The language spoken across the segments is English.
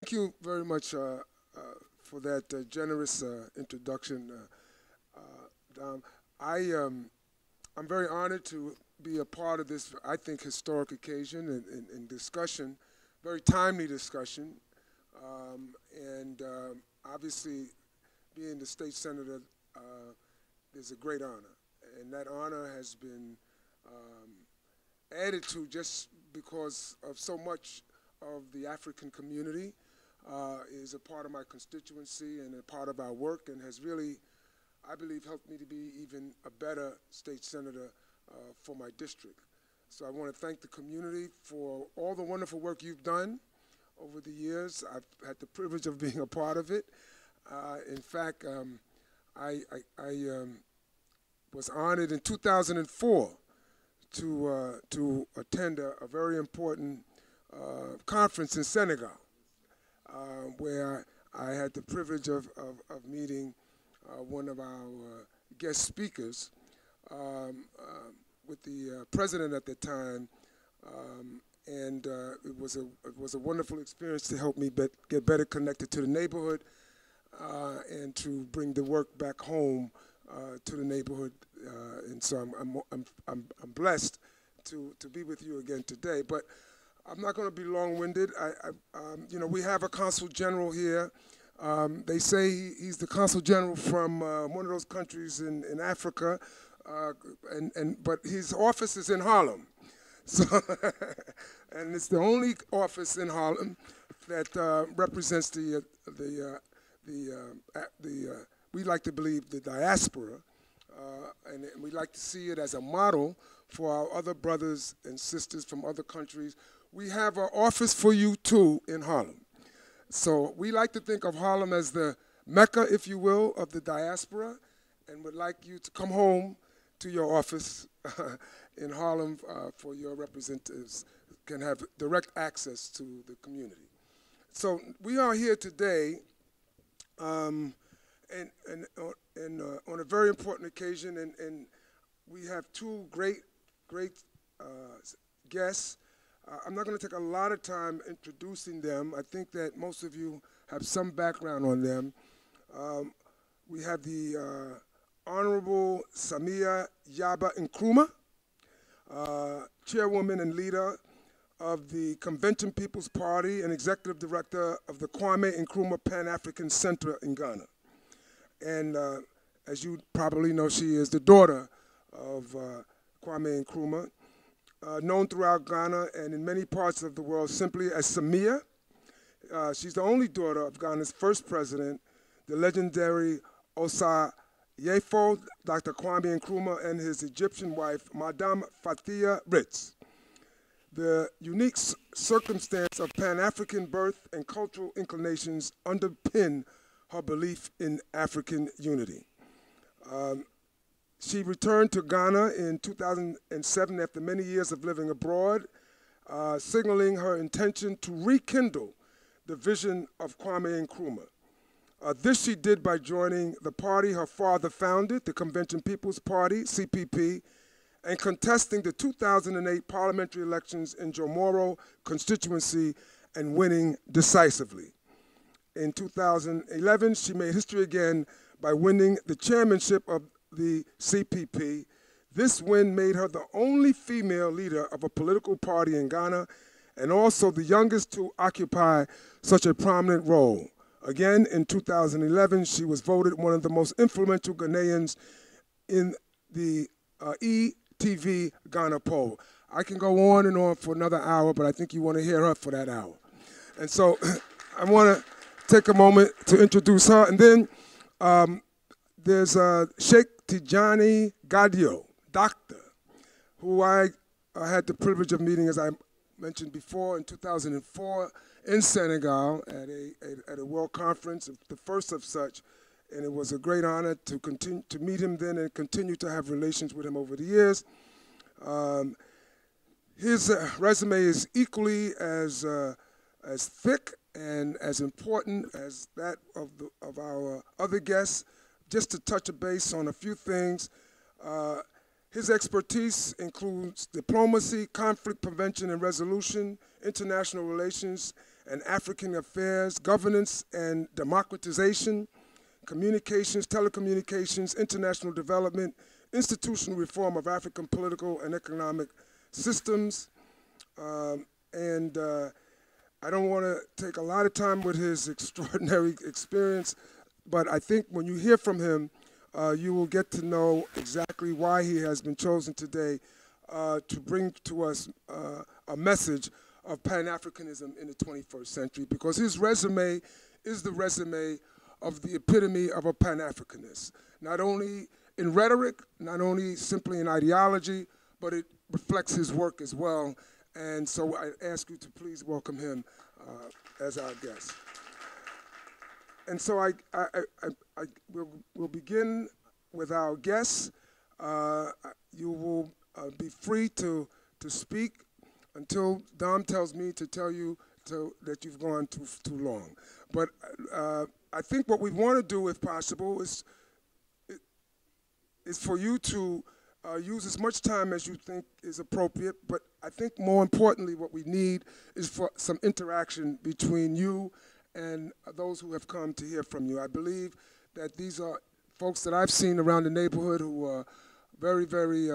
Thank you very much for that generous introduction, Dom. I'm very honored to be a part of this, I think, historic occasion and discussion, very timely discussion. And obviously, being the state senator is a great honor. And that honor has been added to just because of so much of the African community is a part of my constituency and a part of our work, and has really, I believe, helped me to be even a better state senator for my district. So I want to thank the community for all the wonderful work you've done over the years. I've had the privilege of being a part of it. In fact, I was honored in 2004 to attend a very important conference in Senegal, where I had the privilege of meeting one of our guest speakers with the president at the time, and it was a wonderful experience to help me get better connected to the neighborhood and to bring the work back home to the neighborhood. And so I'm blessed to be with you again today. But I'm not going to be long-winded. You know, we have a consul general here. They say he's the consul general from one of those countries in Africa, but his office is in Harlem. So, and it's the only office in Harlem that represents we like to believe the diaspora, and we like to see it as a model for our other brothers and sisters from other countries. We have an office for you too in Harlem. So we like to think of Harlem as the Mecca, if you will, of the diaspora, and would like you to come home to your office in Harlem for your representatives can have direct access to the community. So we are here today and on a very important occasion, and we have two great guests. I'm not going to take a lot of time introducing them. I think that most of you have some background on them. We have the Honorable Ms.Sama Nkrumah, chairwoman and leader of the Convention People's Party and executive director of the Kwame Nkrumah Pan-African Center in Ghana. And as you probably know, she is the daughter of Kwame Nkrumah, known throughout Ghana and in many parts of the world simply as Samia. She's the only daughter of Ghana's first president, the legendary Osayefo, Dr. Kwame Nkrumah, and his Egyptian wife, Madame Fathia Ritz. The unique circumstance of Pan-African birth and cultural inclinations underpin her belief in African unity. She returned to Ghana in 2007 after many years of living abroad, signaling her intention to rekindle the vision of Kwame Nkrumah. This she did by joining the party her father founded, the Convention People's Party, CPP, and contesting the 2008 parliamentary elections in Jomoro constituency and winning decisively. In 2011, she made history again by winning the chairmanship of the CPP. This win made her the only female leader of a political party in Ghana and also the youngest to occupy such a prominent role. Again, in 2011, she was voted one of the most influential Ghanaians in the ETV Ghana poll. I can go on and on for another hour, but I think you want to hear her for that hour. And so I want to take a moment to introduce her. And then there's Cheikh Tidiane Gadio, doctor, who I had the privilege of meeting, as I mentioned before, in 2004 in Senegal at a world conference, the first of such. And it was a great honor to continue to meet him then and continue to have relations with him over the years. His resume is equally as thick and as important as that of our other guests. Just to touch a base on a few things, his expertise includes diplomacy, conflict prevention and resolution, international relations and African affairs, governance and democratization, communications, telecommunications, international development, institutional reform of African political and economic systems. I don't want to take a lot of time with his extraordinary experience, but I think when you hear from him, you will get to know exactly why he has been chosen today to bring to us a message of Pan-Africanism in the 21st century, because his resume is the resume of the epitome of a Pan-Africanist, not only in rhetoric, not only simply in ideology, but it reflects his work as well. And so I ask you to please welcome him as our guest. And so we'll begin with our guests. You will be free to speak until Dom tells me to tell you that you've gone too long. But I think what we want to do, if possible, is for you to use as much time as you think is appropriate, but I think more importantly what we need is for some interaction between you and those who have come to hear from you. I believe that these are folks that I've seen around the neighborhood who are very, very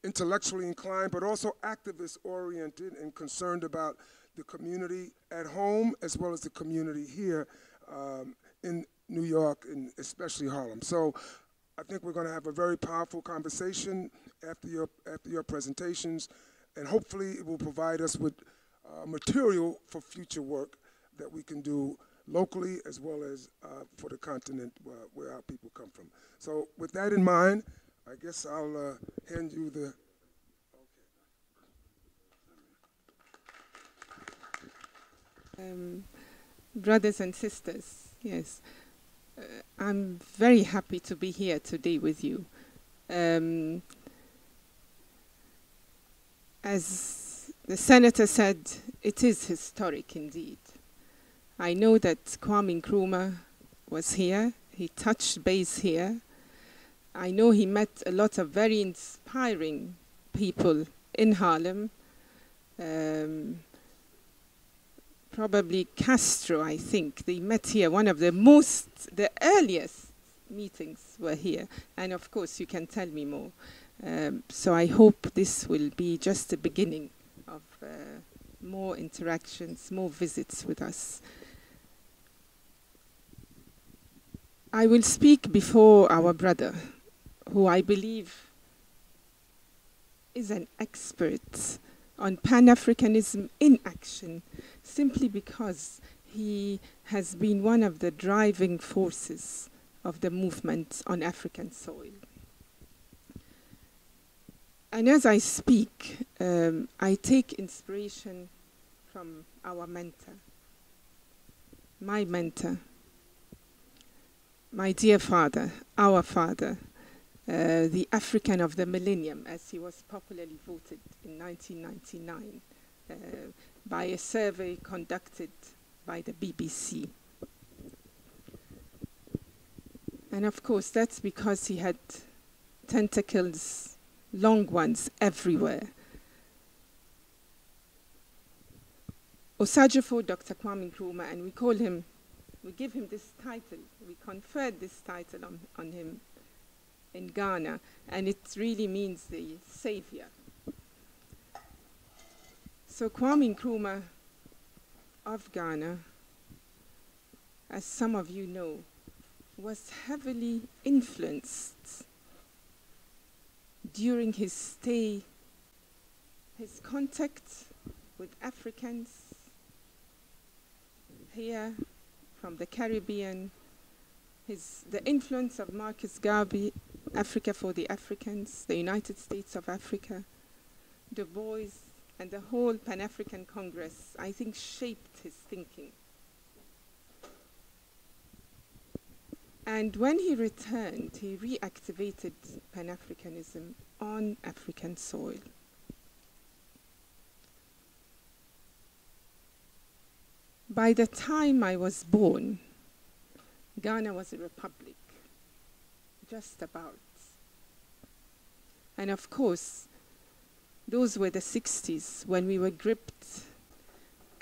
intellectually inclined, but also activist-oriented and concerned about the community at home as well as the community here in New York and especially Harlem. So I think we're going to have a very powerful conversation after your presentations, and hopefully it will provide us with material for future work that we can do locally as well as for the continent where our people come from. So with that in mind, I guess I'll hand you the... Brothers and sisters, yes. I'm very happy to be here today with you. As the senator said, it is historic indeed. I know that Kwame Nkrumah was here. He touched base here. I know he met a lot of very inspiring people in Harlem. Probably Castro, I think. They met here. One of the earliest meetings were here. And of course, you can tell me more. So I hope this will be just the beginning of more interactions, more visits with us. I will speak before our brother, who I believe is an expert on Pan-Africanism in action, simply because he has been one of the driving forces of the movement on African soil. And as I speak, I take inspiration from our mentor, my mentor, my dear father, our father, the African of the millennium, as he was popularly voted in 1999 by a survey conducted by the BBC. And of course, that's because he had tentacles, long ones, everywhere. Osajifo Dr. Kwame Nkrumah, and we give him this title, we conferred this title on him in Ghana, and it really means the savior. So Kwame Nkrumah of Ghana, as some of you know, was heavily influenced during his stay, his contact with Africans here from the Caribbean, the influence of Marcus Garvey, Africa for the Africans, the United States of Africa, Du Bois, and the whole Pan-African Congress, I think, shaped his thinking. And when he returned, he reactivated Pan-Africanism on African soil. By the time I was born, Ghana was a republic, just about. And of course, those were the 60s when we were gripped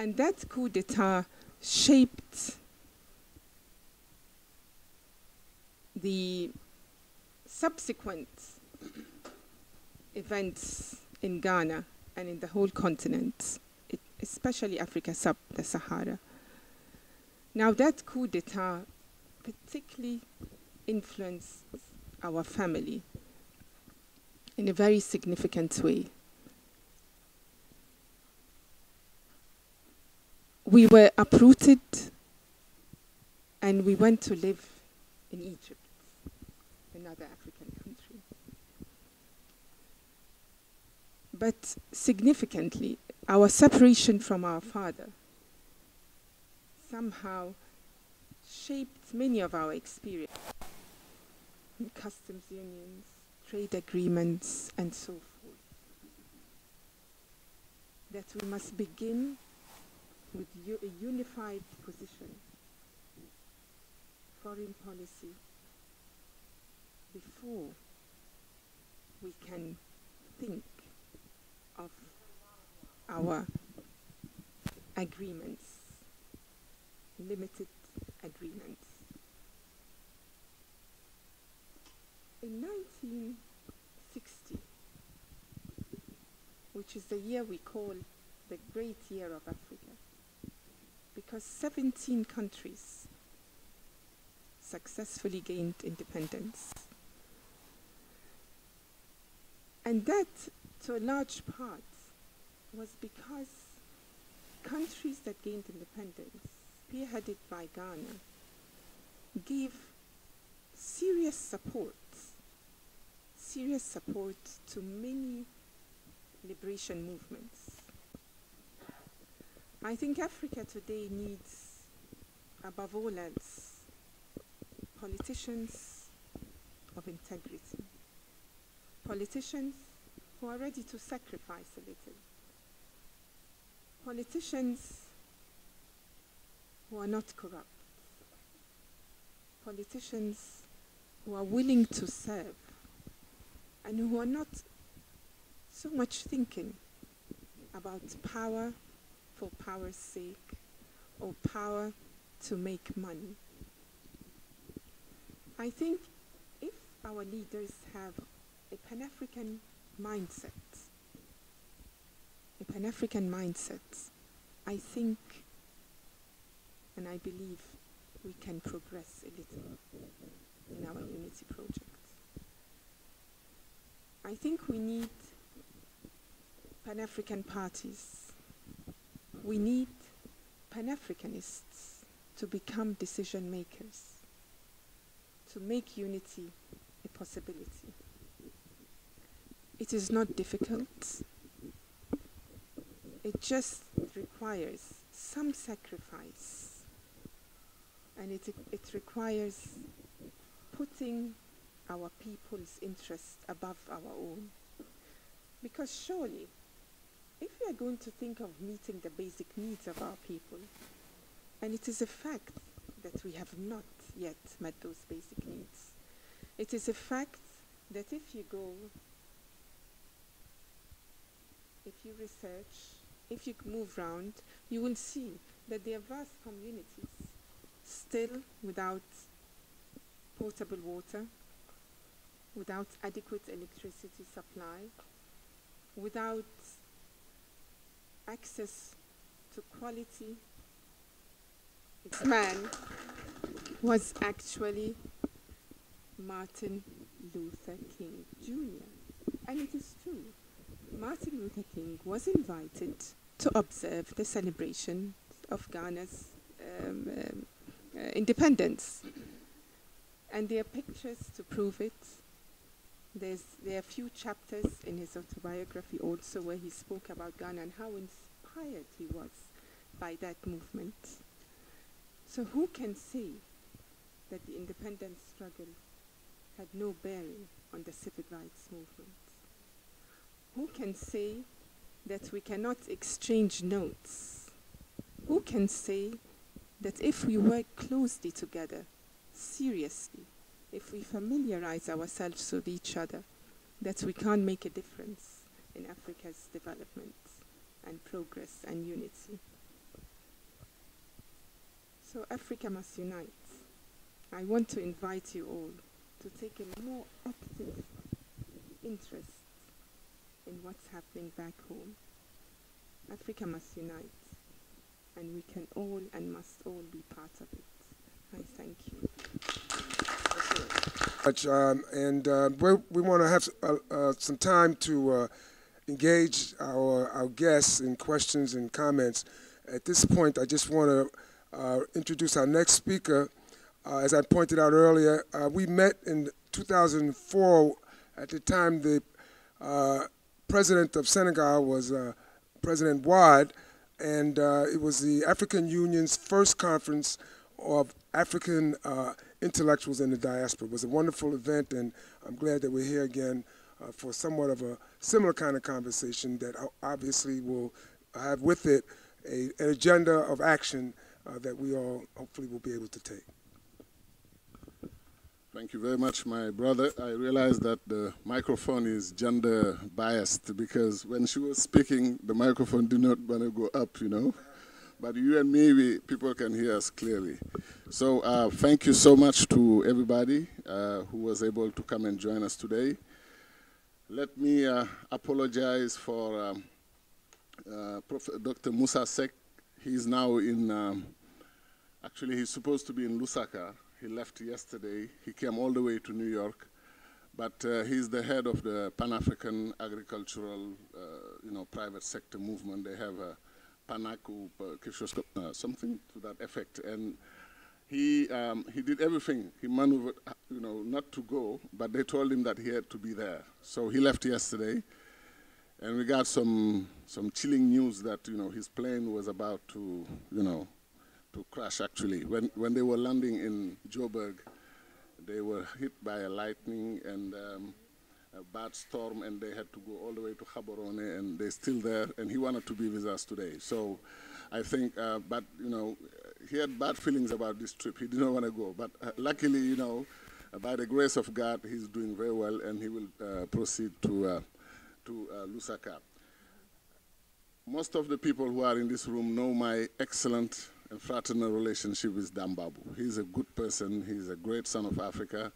And that coup d'etat shaped the subsequent events in Ghana and in the whole continent, especially Africa sub-Sahara. Now that coup d'etat particularly influenced our family in a very significant way. We were uprooted and we went to live in Egypt, another African country. But significantly, our separation from our father somehow shaped many of our experience in customs unions, trade agreements, and so forth. That we must begin with a unified position, foreign policy, before we can think of our agreements, limited agreements. In 1960, which is the year we call the Great Year of Africa, because 17 countries successfully gained independence. And that, to a large part, was because countries that gained independence, spearheaded by Ghana, gave serious support to many liberation movements. I think Africa today needs, above all else, politicians of integrity, politicians who are ready to sacrifice a little, politicians who are not corrupt, politicians who are willing to serve and who are not so much thinking about power for power's sake or power to make money. I think if our leaders have a Pan-African mindset, I think and I believe we can progress a little in our unity project. I think we need Pan-African parties. We need Pan-Africanists to become decision makers, to make unity a possibility. It is not difficult. It just requires some sacrifice, and it requires putting our people's interests above our own. Because surely, if we are going to think of meeting the basic needs of our people, and it is a fact that we have not yet met those basic needs, it is a fact that if you go, if you research, if you move around, you will see that there are vast communities still without potable water, without adequate electricity supply, without access to quality. This man was actually Martin Luther King Jr. And it is true. Martin Luther King was invited to observe the celebration of Ghana's independence. And there are pictures to prove it. There are a few chapters in his autobiography also where he spoke about Ghana and how inspired he was by that movement. So who can say that the independence struggle had no bearing on the civil rights movement? Who can say that we cannot exchange notes? Who can say that if we work closely together, seriously, if we familiarize ourselves with each other, that we can't make a difference in Africa's development and progress and unity? So Africa must unite. I want to invite you all to take a more active interest in what's happening back home. Africa must unite, and we can all and must all be part of it. I thank you. We want to have some time to engage our guests in questions and comments. At this point, I just want to introduce our next speaker. As I pointed out earlier, we met in 2004. At the time, the president of Senegal was President Wade, and it was the African Union's first conference of African intellectuals in the diaspora. It was a wonderful event, and I'm glad that we're here again for somewhat of a similar kind of conversation that obviously will have with it an agenda of action that we all hopefully will be able to take. Thank you very much, my brother. I realize that the microphone is gender biased because when she was speaking, the microphone did not want to go up, you know. But you and me, people can hear us clearly. So thank you so much to everybody who was able to come and join us today. Let me apologize for Dr. Musa Sek. He's now in, actually he's supposed to be in Lusaka. He left yesterday. He came all the way to New York. But he's the head of the Pan-African Agricultural, private sector movement. They have a PANAC, something to that effect. And he did everything. He maneuvered, not to go, but they told him that he had to be there. So he left yesterday. And we got some chilling news that, his plane was about to, to crash, actually. When they were landing in Joburg, they were hit by a lightning and a bad storm, and they had to go all the way to Gaborone, and they're still there, and he wanted to be with us today. So I think, but, he had bad feelings about this trip. He didn't want to go. But luckily, by the grace of God, he's doing very well, and he will proceed to Lusaka. Most of the people who are in this room know my excellent and fraternal relationship with Dambabu. He's a good person. He's a great son of Africa.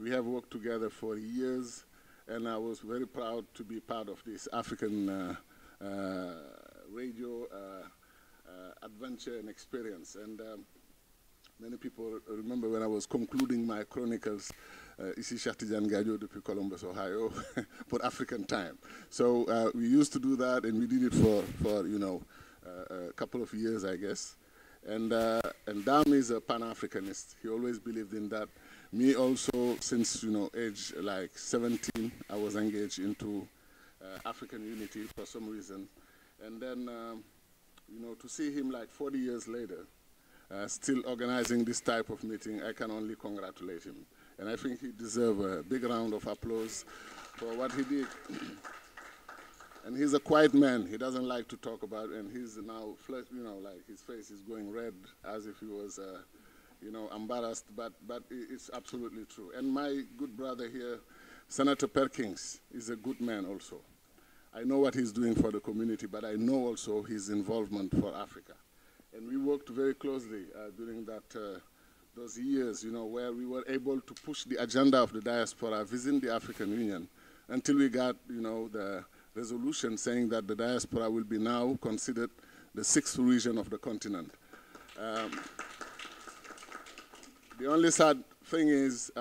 We have worked together for years, and I was very proud to be part of this African radio adventure and experience. And many people remember when I was concluding my chronicles, ici Cheikh Tidiane Gadio depuis Columbus, Ohio, for African time. So we used to do that, and we did it for a couple of years, I guess. And Dam is a Pan-Africanist. He always believed in that. Me also, since, age like 17, I was engaged into African unity for some reason. And then, to see him like 40 years later, still organizing this type of meeting, I can only congratulate him. And I think he deserves a big round of applause for what he did. And he's a quiet man. He doesn't like to talk about it, and he's now, like his face is going red as if he was, embarrassed, but it's absolutely true. And my good brother here, Senator Perkins, is a good man also. I know what he's doing for the community, but I know also his involvement for Africa. And we worked very closely during those years, where we were able to push the agenda of the diaspora within the African Union until we got, the resolution saying that the diaspora will be now considered the 6th region of the continent. The only sad thing is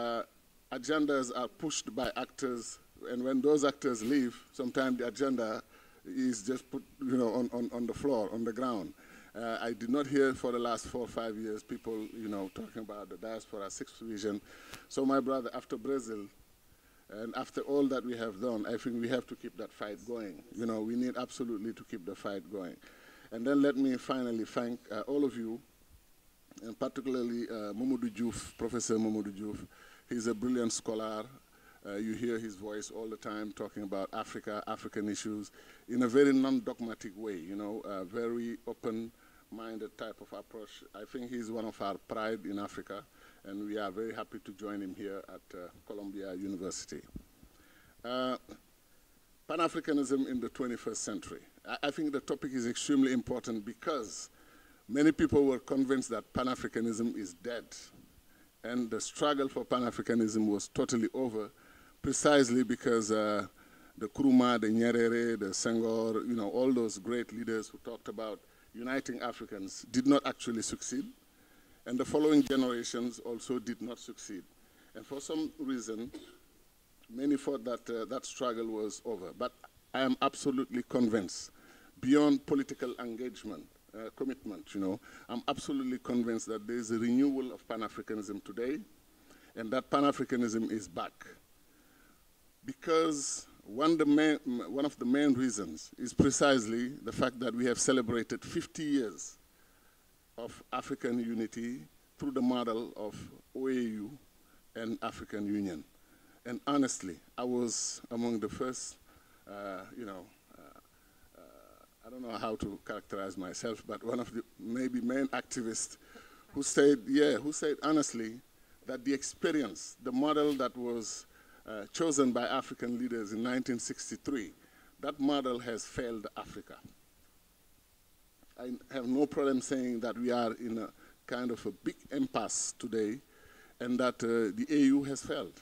agendas are pushed by actors, and when those actors leave, sometimes the agenda is just put on the floor, on the ground. I did not hear for the last 4 or 5 years people talking about the diaspora 6th region. So my brother, after Brazil, and after all that we have done, I think we have to keep that fight going. We need absolutely to keep the fight going. And then let me finally thank all of you, and particularly Mamadou Diouf, Professor Mamadou Diouf. He's a brilliant scholar. You hear his voice all the time talking about Africa, African issues, in a very non-dogmatic way, a very open-minded type of approach. I think he's one of our pride in Africa, and we are very happy to join him here at Columbia University. Pan-Africanism in the 21st century. I think the topic is extremely important because Many people were convinced that Pan-Africanism is dead, and the struggle for Pan-Africanism was totally over, precisely because the Nkrumah, the Nyerere, the Senghor, you know, all those great leaders who talked about uniting Africans did not actually succeed, and the following generations also did not succeed. And for some reason, many thought that that struggle was over. But I am absolutely convinced, beyond political engagement, commitment, you know, I'm absolutely convinced that there is a renewal of Pan-Africanism today, and that Pan-Africanism is back. Because one of the main reasons is precisely the fact that we have celebrated 50 years of African unity through the model of OAU and African Union. And honestly, I was among the first, you know, I don't know how to characterize myself, but one of the maybe main activists who said, who said honestly that the experience, the model that was chosen by African leaders in 1963, that model has failed Africa. I have no problem saying that we are in a kind of a big impasse today, and that the AU has failed.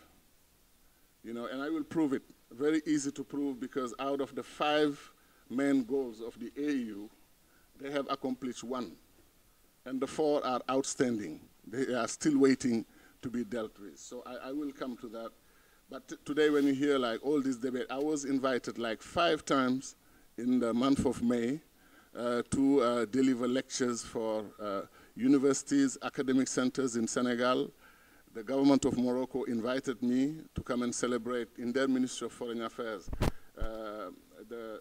You know, and I will prove it. Very easy to prove, because out of the 5 main goals of the AU, they have accomplished 1. And the 4 are outstanding. They are still waiting to be dealt with. So I will come to that. But today when you hear like all this debate, I was invited like 5 times in the month of May to deliver lectures for universities, academic centers in Senegal. The government of Morocco invited me to come and celebrate in their Ministry of Foreign Affairs the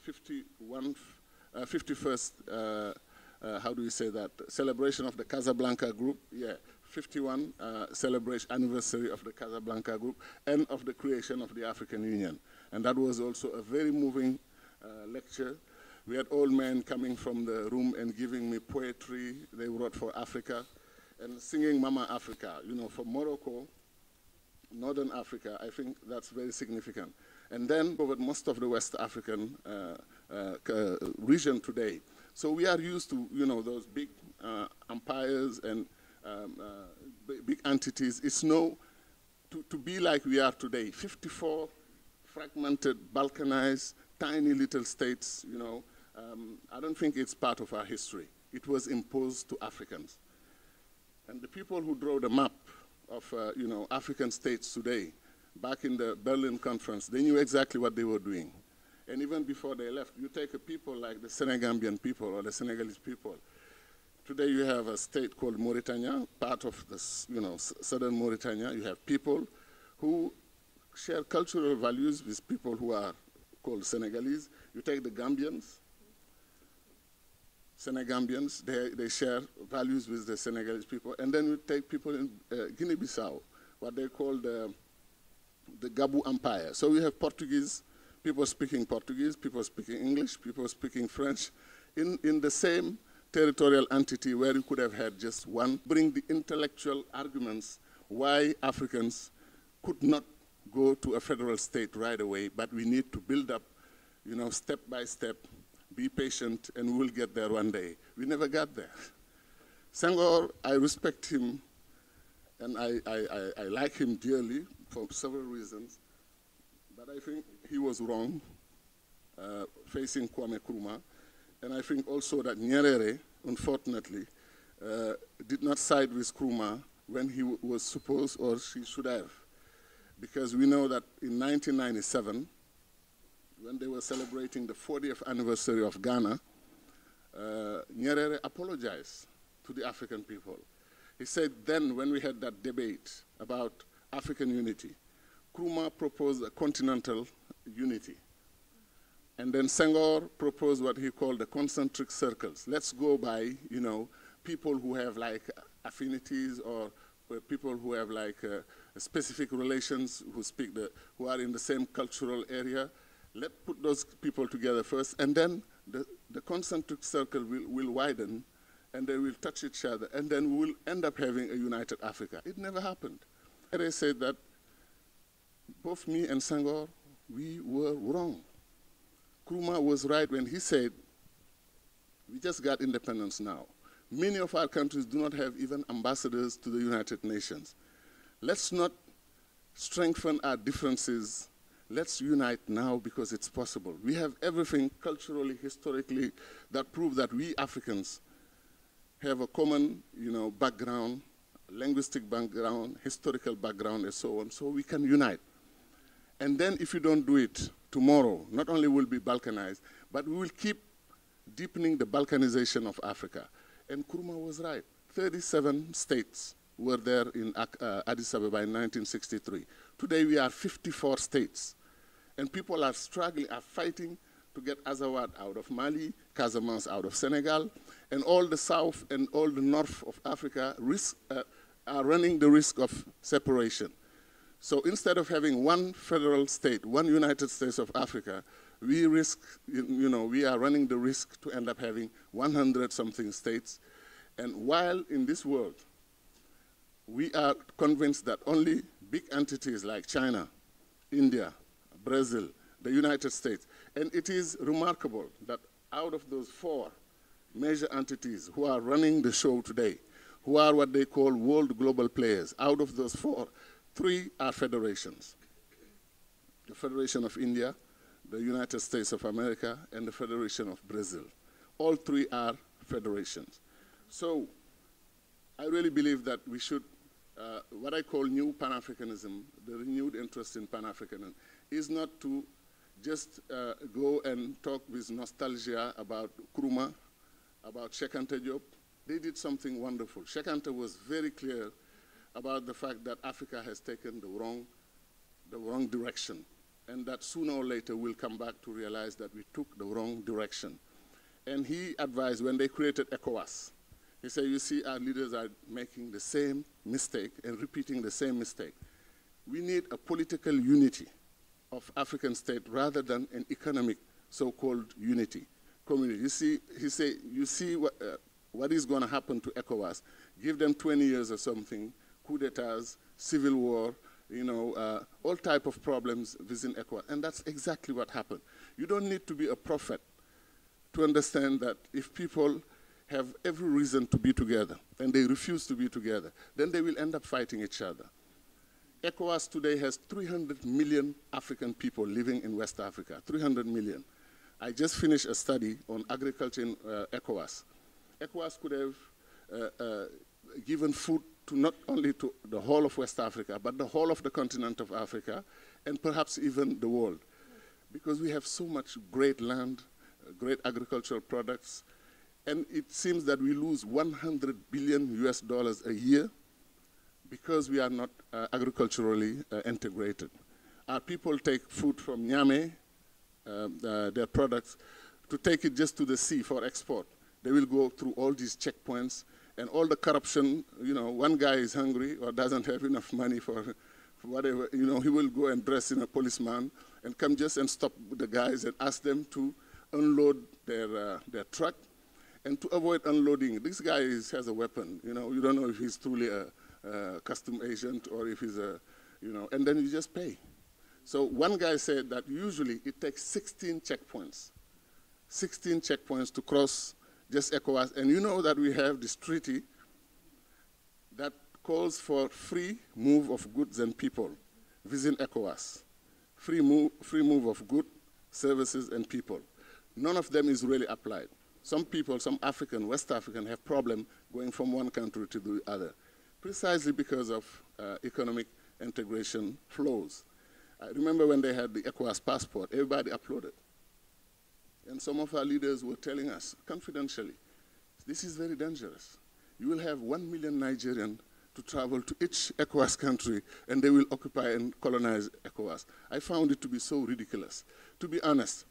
51st, how do you say that, celebration of the Casablanca Group, 51 celebration anniversary of the Casablanca Group and of the creation of the African Union. And that was also a very moving lecture. We had old men coming from the room and giving me poetry they wrote for Africa and singing Mama Africa. You know, for Morocco, Northern Africa, I think that's very significant. And then covered most of the West African region today. So we are used to, you know, those big empires and big entities. It's no, to be like we are today, 54 fragmented, balkanized, tiny little states, you know, I don't think it's part of our history. It was imposed to Africans. And the people who draw the map of, you know, African states today, back in the Berlin conference, they knew exactly what they were doing. And even before they left, you take a people like the Senegambian people or the Senegalese people. Today you have a state called Mauritania, part of the, you know, southern Mauritania. You have people who share cultural values with people who are called Senegalese. You take the Gambians, Senegambians, they share values with the Senegalese people. And then you take people in Guinea-Bissau, what they call the Gabu Empire. So we have Portuguese, people speaking Portuguese, people speaking English, people speaking French, in the same territorial entity where you could have had just one. Bring the intellectual arguments why Africans could not go to a federal state right away, but we need to build up, you know, step by step, be patient, and we'll get there one day. We never got there. Senghor, I respect him, and I like him dearly for several reasons, but I think he was wrong facing Kwame Nkrumah, and I think also that Nyerere, unfortunately, did not side with Nkrumah when he was supposed, or she should have, because we know that in 1997, when they were celebrating the 40th anniversary of Ghana, Nyerere apologized to the African people. He said then, when we had that debate about African unity, Nkrumah proposed a continental unity. And then Senghor proposed what he called the concentric circles. Let's go by, you know, people who have like affinities or people who have like specific relations, who are in the same cultural area. Let's put those people together first, and then the concentric circle will widen, and they will touch each other, and then we will end up having a united Africa. It never happened. And I said that both me and Senghor, we were wrong. Nkrumah was right when he said We just got independence now. Many of our countries do not have even ambassadors to the United Nations. Let's not strengthen our differences. Let's unite now because it's possible. We have everything culturally, historically, that prove that we Africans have a common, background, linguistic background, historical background, and so on, so we can unite. And then if you don't do it tomorrow, not only will we be Balkanized, but we will keep deepening the Balkanization of Africa. And Nkrumah was right. 37 states were there in Addis Ababa in 1963. Today we are 54 states. And people are struggling, are fighting to get Azawad out of Mali, Casamance out of Senegal, and all the south and all the north of Africa are running the risk of separation. So instead of having one federal state, one United States of Africa, we risk, we are running the risk to end up having 100-something states. And while in this world, we are convinced that only big entities like China, India, Brazil, the United States, and it is remarkable that out of those 4 major entities who are running the show today, who are what they call world global players, out of those 4, 3 are federations. The Federation of India, the United States of America, and the Federation of Brazil. All 3 are federations. So I really believe that we should, what I call new Pan-Africanism, the renewed interest in Pan-Africanism, is not to just go and talk with nostalgia about Nkrumah, about Cheikh Anta Diop. They did something wonderful. Cheikh Anta was very clear about the fact that Africa has taken the wrong direction, and that sooner or later we'll come back to realize that we took the wrong direction. And he advised, when they created ECOWAS, he said, you see, our leaders are making the same mistake and repeating the same mistake. We need a political unity of African states rather than an economic so-called unity. Community. You see, he said, you see what is going to happen to ECOWAS. Give them 20 years or something, coup d'etats, civil war, all type of problems within ECOWAS. And that's exactly what happened. You don't need to be a prophet to understand that if people have every reason to be together and they refuse to be together, then they will end up fighting each other. ECOWAS today has 300 million African people living in West Africa, 300 million. I just finished a study on agriculture in ECOWAS. ECOWAS could have given food to not only to the whole of West Africa, but the whole of the continent of Africa, and perhaps even the world. Because we have so much great land, great agricultural products, and it seems that we lose $100 billion a year because we are not agriculturally integrated. Our people take food from Niamey, their products, to take it just to the sea for export. They will go through all these checkpoints and all the corruption. One guy is hungry or doesn't have enough money for whatever, he will go and dress in a policeman and come just and stop the guys and ask them to unload their truck. And to avoid unloading, this guy has a weapon. You don't know if he's truly a custom agent or if he's and then you just pay. So one guy said that usually it takes 16 checkpoints to cross just ECOWAS. And you know that we have this treaty that calls for free move of goods and people within ECOWAS. Free move of goods, services, and people. None of them is really applied. Some people, some African, West African, have problem going from one country to the other, precisely because of economic integration flows. I remember when they had the ECOWAS passport, everybody applauded. And some of our leaders were telling us, confidentially, this is very dangerous. You will have 1 million Nigerians to travel to each ECOWAS country, and they will occupy and colonize ECOWAS. I found it to be so ridiculous. To be honest,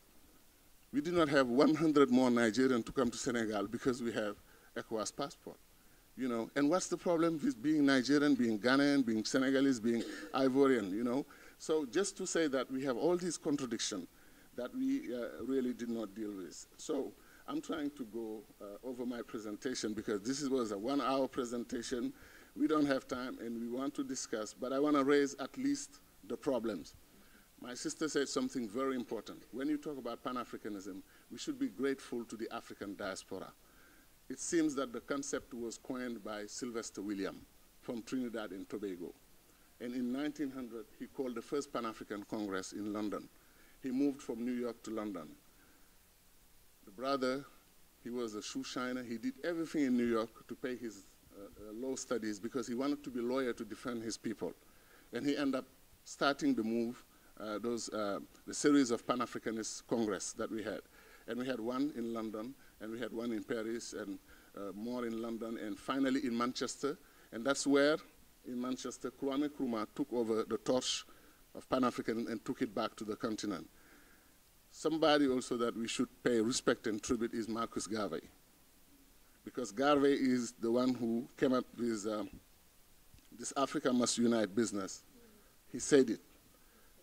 we did not have 100 more Nigerians to come to Senegal because we have ECOWAS passport. And what's the problem with being Nigerian, being Ghanaian, being Senegalese, being Ivorian, So just to say that we have all these contradictions that we really did not deal with. So I'm trying to go over my presentation because this was a 1-hour presentation. We don't have time and we want to discuss, but I want to raise at least the problems. My sister said something very important. When you talk about Pan-Africanism, we should be grateful to the African diaspora. It seems that the concept was coined by Sylvester William from Trinidad and Tobago. And in 1900, he called the first Pan-African Congress in London. He moved from New York to London. The brother, he was a shoe shiner. He did everything in New York to pay his law studies because he wanted to be a lawyer to defend his people. And he ended up starting the move, the series of Pan-Africanist Congress that we had. And we had one in London, and we had one in Paris, and more in London, and finally in Manchester. And that's where, in Manchester, Kwame Nkrumah took over the torch of Pan-African and took it back to the continent. Somebody also that we should pay respect and tribute is Marcus Garvey, because Garvey is the one who came up with this Africa must unite business. He said it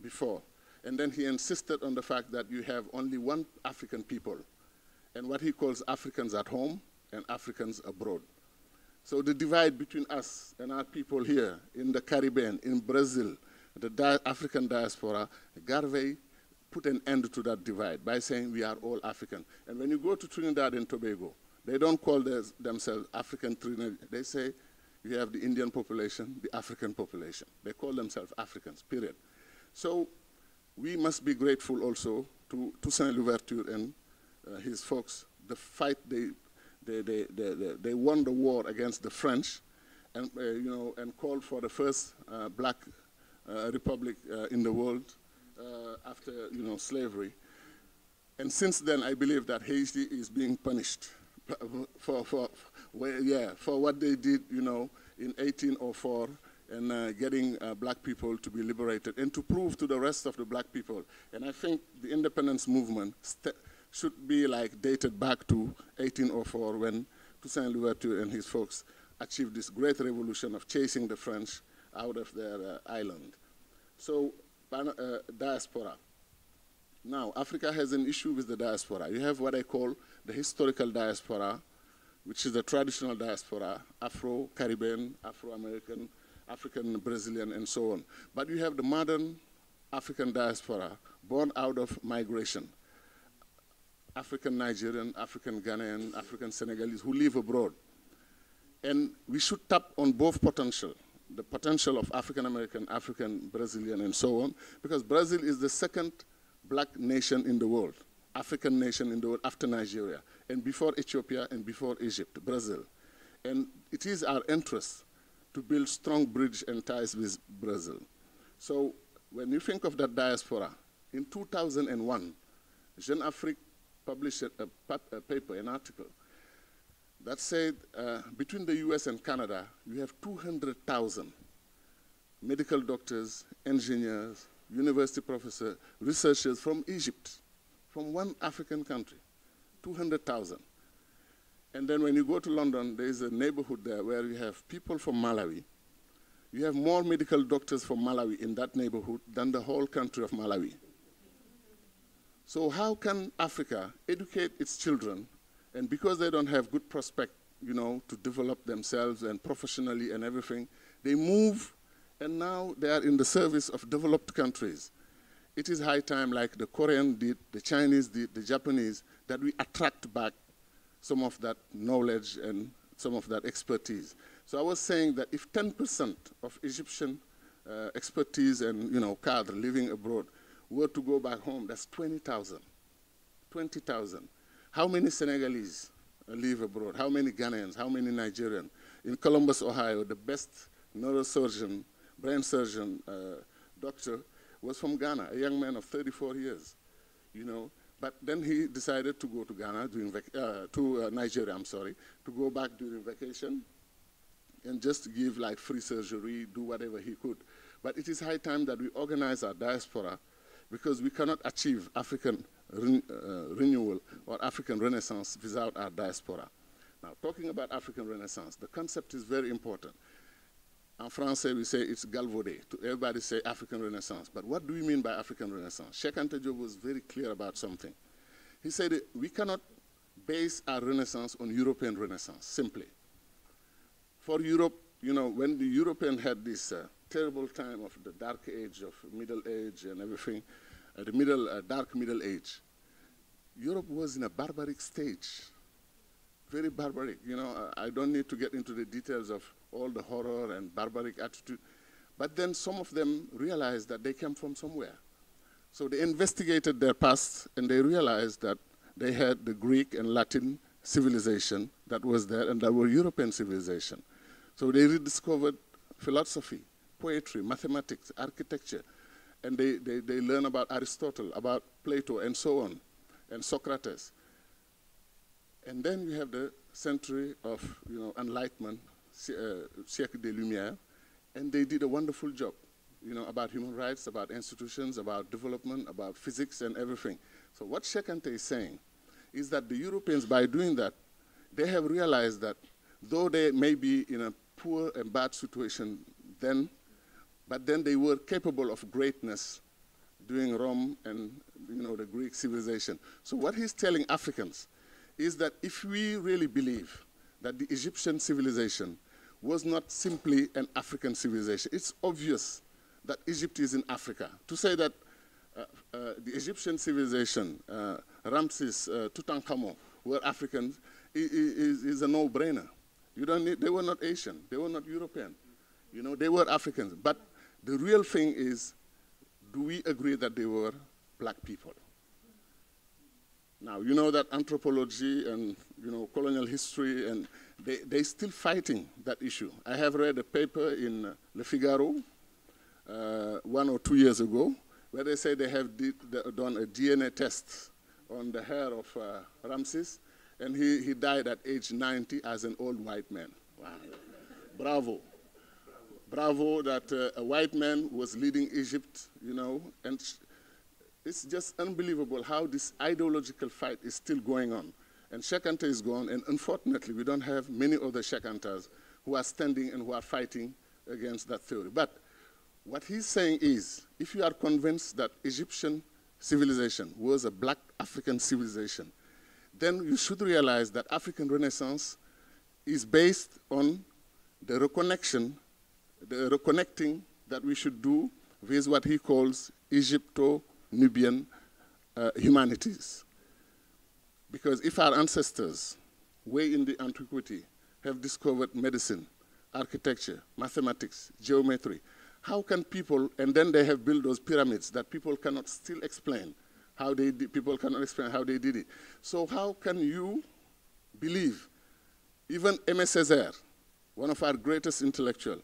before. And then he insisted on the fact that you have only one African people, and what he calls Africans at home and Africans abroad. So the divide between us and our people here in the Caribbean, in Brazil, the African diaspora, Garvey put an end to that divide by saying we are all African. And when you go to Trinidad and Tobago, they don't call themselves African Trinidad. They say you have the Indian population, the African population. They call themselves Africans, period. So we must be grateful also to Toussaint Louverture and his folks. The fight, they won the war against the French, and and called for the first black republic in the world after slavery. And since then, I believe that Haiti is being punished for what they did, in 1804. And getting black people to be liberated and to prove to the rest of the black people. And I think the independence movement should be dated back to 1804 when Toussaint Louverture and his folks achieved this great revolution of chasing the French out of their island. So diaspora. Now, Africa has an issue with the diaspora. You have what I call the historical diaspora, which is the traditional diaspora, Afro-Caribbean, Afro-American, African, Brazilian, and so on. But you have the modern African diaspora born out of migration. African Nigerian, African Ghanaian, African Senegalese who live abroad. And we should tap on both potential, the potential of African American, African Brazilian, and so on, because Brazil is the second black nation in the world, African nation in the world after Nigeria, and before Ethiopia and before Egypt, Brazil. And it is our interest to build strong bridge and ties with Brazil. So when you think of that diaspora, in 2001, Jeune Afrique published a paper, an article, that said between the US and Canada, you have 200,000 medical doctors, engineers, university professors, researchers from Egypt, from one African country, 200,000. And then when you go to London, there is a neighborhood there where you have people from Malawi. You have more medical doctors from Malawi in that neighborhood than the whole country of Malawi. So how can Africa educate its children, and because they don't have good prospect, to develop themselves and professionally and everything, they move, and now they are in the service of developed countries. It is high time, like the Korean did, the Chinese did, the Japanese, that we attract back some of that knowledge and some of that expertise. So I was saying that if 10% of Egyptian expertise and cadre living abroad were to go back home, that's 20,000. 20,000. How many Senegalese live abroad? How many Ghanaians? How many Nigerians? In Columbus, Ohio, the best neurosurgeon, brain surgeon doctor was from Ghana, a young man of 34 years, But then he decided to go to Ghana, to Nigeria, to go back during vacation and just give free surgery, do whatever he could. But it is high time that we organize our diaspora, because we cannot achieve African renewal or African renaissance without our diaspora. Now, talking about African renaissance, the concept is very important. En français, we say it's galvaudé. Everybody say African Renaissance. But what do we mean by African Renaissance? Cheikh Anta Diop was very clear about something. He said we cannot base our Renaissance on European Renaissance, simply. For Europe, when the European had this terrible time of the dark age of Middle Age and everything, the dark Middle Age, Europe was in a barbaric stage, very barbaric. You know, I don't need to get into the details of all the horror and barbaric attitude, but then some of them realized that they came from somewhere. So they investigated their past, and they realized that they had the Greek and Latin civilization that was there, and that were European civilization. So they rediscovered philosophy, poetry, mathematics, architecture, and they learn about Aristotle, about Plato, and so on, and Socrates. And then you have the century of, you know, enlightenment, siècle des Lumières, and they did a wonderful job, you know, about human rights, about institutions, about development, about physics and everything. So what Cheikh Anta is saying is that the Europeans, by doing that, they have realized that though they may be in a poor and bad situation then, but then they were capable of greatness during Rome and, you know, the Greek civilization. So what he's telling Africans is that if we really believe that the Egyptian civilization was not simply an African civilization, it's obvious that Egypt is in Africa. To say that the Egyptian civilization, Ramses, Tutankhamun, were Africans is a no-brainer. You don't need, they were not Asian, they were not European. You know, they were Africans. But the real thing is, do we agree that they were black people? Now, you know that anthropology and, you know, colonial history, and they're still fighting that issue. I have read a paper in Le Figaro 1 or 2 years ago, where they say they have done a DNA test on the hair of Ramses, and he died at age 90 as an old white man. Wow. Bravo. Bravo that a white man was leading Egypt, you know, and it's just unbelievable how this ideological fight is still going on. And Cheikh Anta is gone, and unfortunately we don't have many other Cheikh Antas who are standing and who are fighting against that theory. But what he's saying is, if you are convinced that Egyptian civilization was a black African civilization, then you should realize that African Renaissance is based on the reconnecting that we should do with what he calls Egypto-Nubian humanities. Because if our ancestors, way in the antiquity, have discovered medicine, architecture, mathematics, geometry, how can people, and then they have built those pyramids that people cannot still explain how they did, people cannot explain how they did it. So how can you believe, even Aimé Césaire, one of our greatest intellectuals,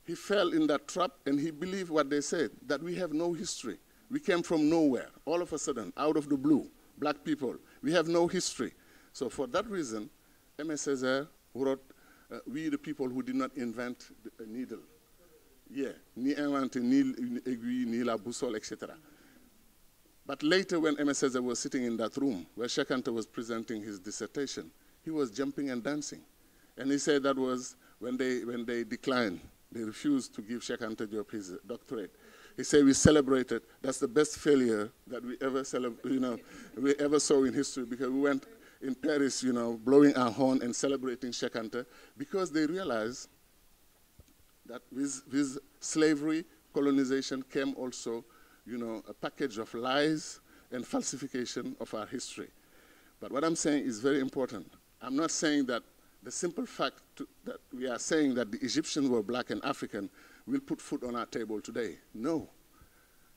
he fell in that trap and he believed what they said, that we have no history. We came from nowhere, all of a sudden, out of the blue, black people. We have no history. So for that reason, Aimé Césaire wrote, we the people who did not invent a needle. Yeah, ni inventer, ni aiguille, ni la boussole, etc. But later when Aimé Césaire was sitting in that room where Cheikh Anta was presenting his dissertation, he was jumping and dancing. And he said that was when they declined, they refused to give Cheikh Anta Diop his doctorate. He said, we celebrated, that's the best failure that we ever we ever saw in history, because we went in Paris, you know, blowing our horn and celebrating Cheikh Anta, because they realized that with slavery, colonization came also, you know, a package of lies and falsification of our history. But what I'm saying is very important. I'm not saying that the simple fact that we are saying that the Egyptians were black and African will put food on our table today. No.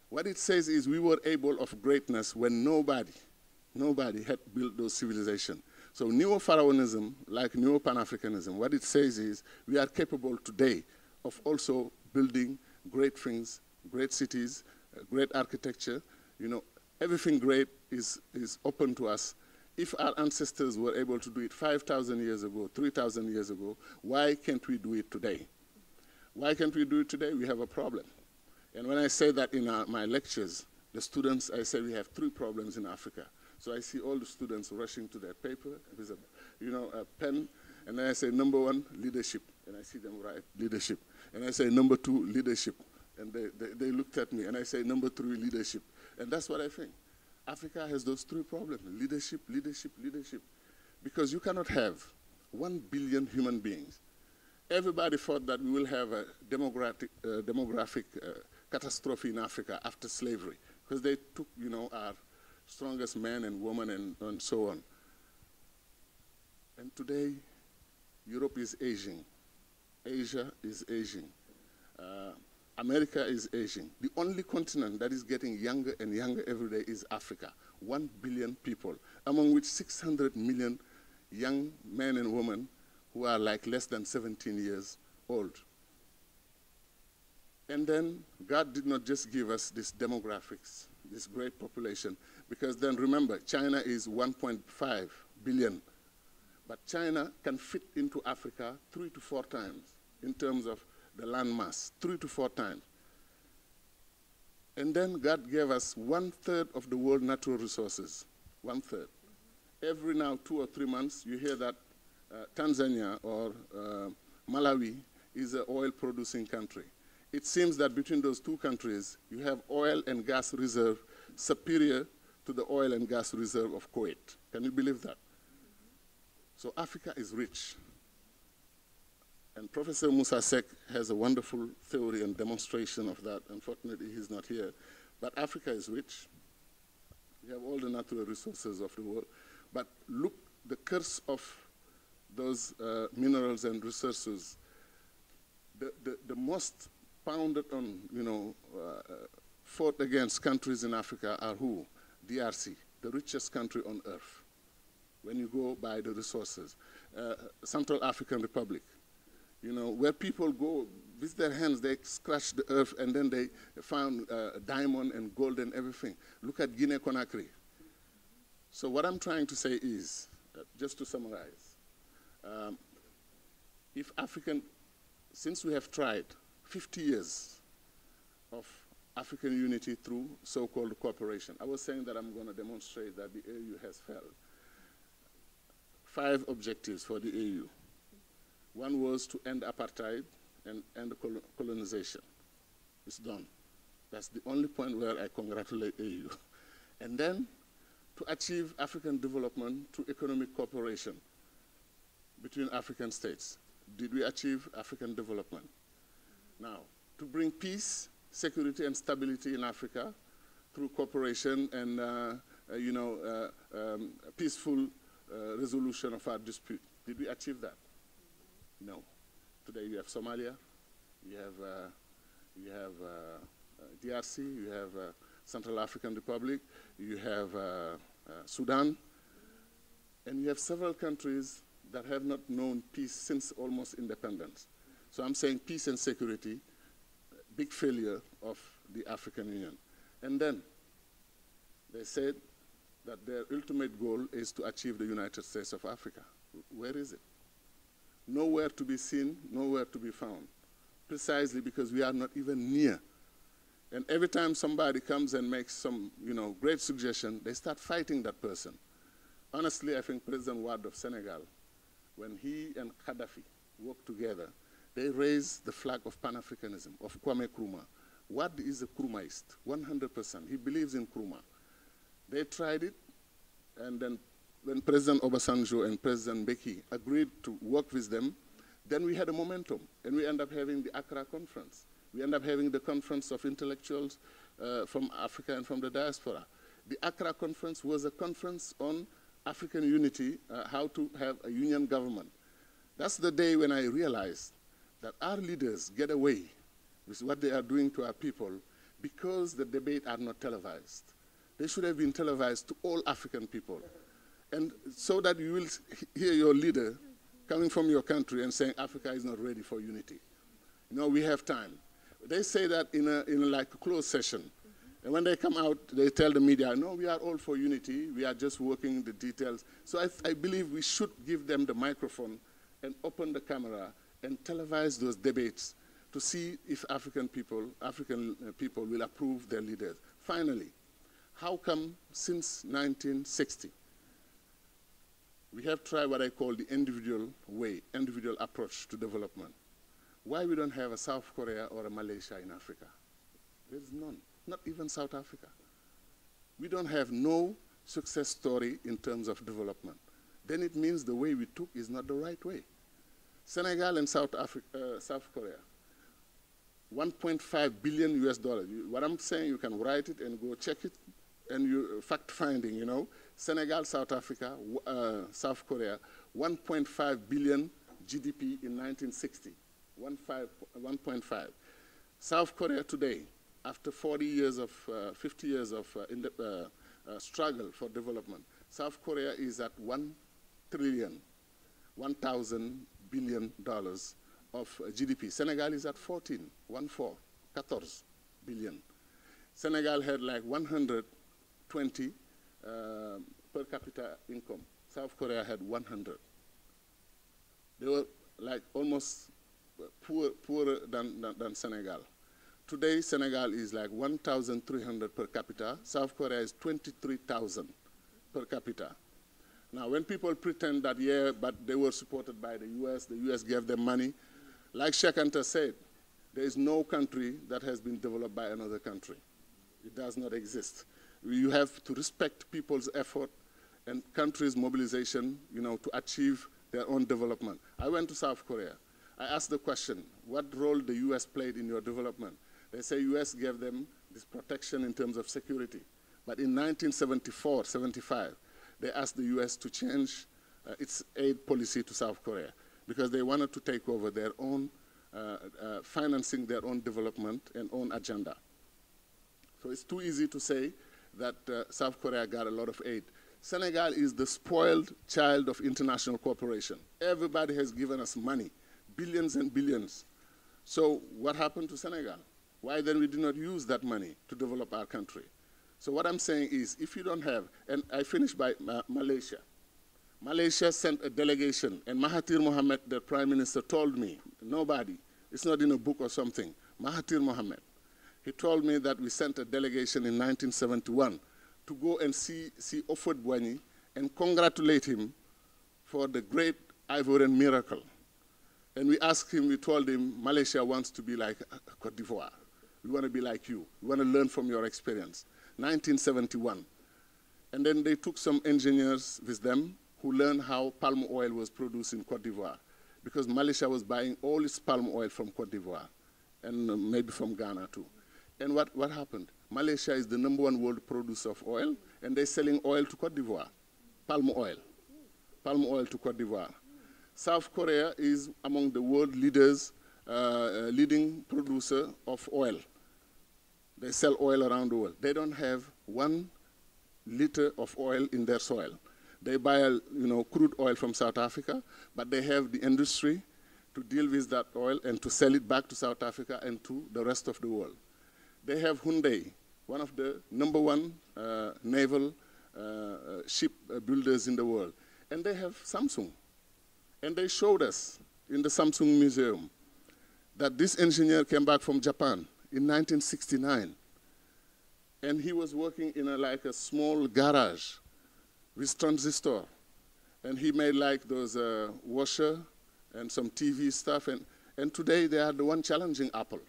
What it says is we were able of greatness when nobody had built those civilizations. So Neo-Pharaonism, like Neo-Pan-Africanism, what it says is we are capable today of also building great things, great cities, great architecture. You know, everything great is open to us. If our ancestors were able to do it 5,000 years ago, 3,000 years ago, why can't we do it today? Why can't we do it today? We have a problem. And when I say that in my lectures, the students, I say we have 3 problems in Africa. So I see all the students rushing to their paper with a pen, and then I say, number 1, leadership. And I see them write leadership. And I say, number 2, leadership. And they looked at me, and I say, number 3, leadership. And that's what I think. Africa has those 3 problems: leadership, leadership, leadership. Because you cannot have 1 billion human beings. Everybody thought that we will have a demographic catastrophe in Africa after slavery, because they took, you know, our strongest men and women and so on. And today, Europe is aging. Asia is aging. America is aging. The only continent that is getting younger and younger every day is Africa. 1 billion people, among which 600 million young men and women who are like less than 17 years old. And then God did not just give us this demographics, this great population, because then remember, China is 1.5 billion. But China can fit into Africa 3 to 4 times in terms of the land mass, 3 to 4 times. And then God gave us 1/3 of the world's natural resources, 1/3. Every now 2 or 3 months, you hear that Tanzania or Malawi is an oil-producing country. It seems that between those 2 countries, you have oil and gas reserve superior to the oil and gas reserve of Kuwait. Can you believe that? So Africa is rich. And Professor Musa Sek has a wonderful theory and demonstration of that. Unfortunately, he's not here. But Africa is rich. We have all the natural resources of the world. But look, the curse of those minerals and resources, the most pounded on, fought against countries in Africa are who? DRC, the richest country on earth, when you go by the resources. Central African Republic, where people go, with their hands, they scratch the earth, and then they found diamond and gold and everything. Look at Guinea-Conakry. So what I'm trying to say is, just to summarize, since we have tried 50 years of African unity through so-called cooperation, I was saying that I'm going to demonstrate that the AU has failed. 5 objectives for the AU. One was to end apartheid and end colonization. It's done. That's the only point where I congratulate AU. And then to achieve African development through economic cooperation between African states. Did we achieve African development? Now, to bring peace, security, and stability in Africa through cooperation and peaceful resolution of our dispute. Did we achieve that? No. Today you have Somalia, you have DRC, you have Central African Republic, you have Sudan, and you have several countries that have not known peace since almost independence. So I'm saying peace and security, big failure of the African Union. And then they said that their ultimate goal is to achieve the United States of Africa. Where is it? Nowhere to be seen, nowhere to be found, precisely because we are not even near. And every time somebody comes and makes some great suggestion, they start fighting that person. Honestly, I think President Wade of Senegal, when he and Gaddafi worked together, they raised the flag of Pan-Africanism, of Kwame Nkrumah. Wade is a Nkrumahist, 100%. He believes in Nkrumah. They tried it, and then when President Obasanjo and President Mbeki agreed to work with them, then we had a momentum, and we ended up having the Accra Conference. We ended up having the Conference of Intellectuals from Africa and from the diaspora. The Accra Conference was a conference on African unity, how to have a union government. That's the day when I realized that our leaders get away with what they are doing to our people because the debate are not televised. They should have been televised to all African people. And so that you will hear your leader coming from your country and saying Africa is not ready for unity. We have time. They say that in a closed session. And when they come out, they tell the media, no, we are all for unity. We are just working the details. So I believe we should give them the microphone and open the camera and televise those debates to see if African people will approve their leaders. Finally, how come since 1960, we have tried what I call the individual approach to development? Why we don't have a South Korea or a Malaysia in Africa? There's none, not even South Africa. We don't have no success story in terms of development. Then it means the way we took is not the right way. Senegal and South Korea, 1.5 billion US dollars. What I'm saying, you can write it and go check it. and fact-finding, you know, Senegal, South Africa, South Korea, 1.5 billion GDP in 1960, 1.5. South Korea today, after 40 years of, 50 years of struggle for development, South Korea is at 1 trillion, 1,000 billion dollars of GDP. Senegal is at 14 billion. Senegal had like 120 per capita income. South Korea had 100. They were like almost poorer than Senegal. Today, Senegal is like 1,300 per capita. South Korea is 23,000 per capita. Now, when people pretend that, yeah, but they were supported by the US gave them money, like Cheikh Anta said, there is no country that has been developed by another country. It does not exist. You have to respect people's effort and countries' mobilization, you know, to achieve their own development. I went to South Korea. I asked the question, what role the US played in your development? They say US gave them this protection in terms of security. But in 1974, 75, they asked the US to change its aid policy to South Korea because they wanted to take over their own, financing their own development and own agenda. So it's too easy to say that South Korea got a lot of aid. Senegal is the spoiled child of international cooperation. Everybody has given us money, billions and billions. So what happened to Senegal? Why then we did not use that money to develop our country? So what I'm saying is, if you don't have, and I finish by Malaysia. Malaysia sent a delegation, and Mahathir Mohamad, the prime minister, told me, nobody, it's not in a book or something, Mahathir Mohamad, he told me that we sent a delegation in 1971 to go and see Houphouët-Boigny and congratulate him for the great Ivorian miracle. And we asked him, we told him, Malaysia wants to be like Côte d'Ivoire. We want to be like you. We want to learn from your experience. 1971. And then they took some engineers with them who learned how palm oil was produced in Côte d'Ivoire, because Malaysia was buying all its palm oil from Côte d'Ivoire, and maybe from Ghana too. And what happened? Malaysia is the #1 world producer of oil, and they're selling oil to Côte d'Ivoire, palm oil to Côte d'Ivoire. South Korea is among the world leaders, leading producer of oil. They sell oil around the world. They don't have 1 liter of oil in their soil. They buy, crude oil from South Africa, but they have the industry to deal with that oil and to sell it back to South Africa and to the rest of the world. They have Hyundai, one of the #1 naval ship builders in the world. And they have Samsung. And they showed us in the Samsung Museum that this engineer came back from Japan in 1969. And he was working in like a small garage with transistor. And he made like those washer and some TV stuff. And today they are the one challenging Apple.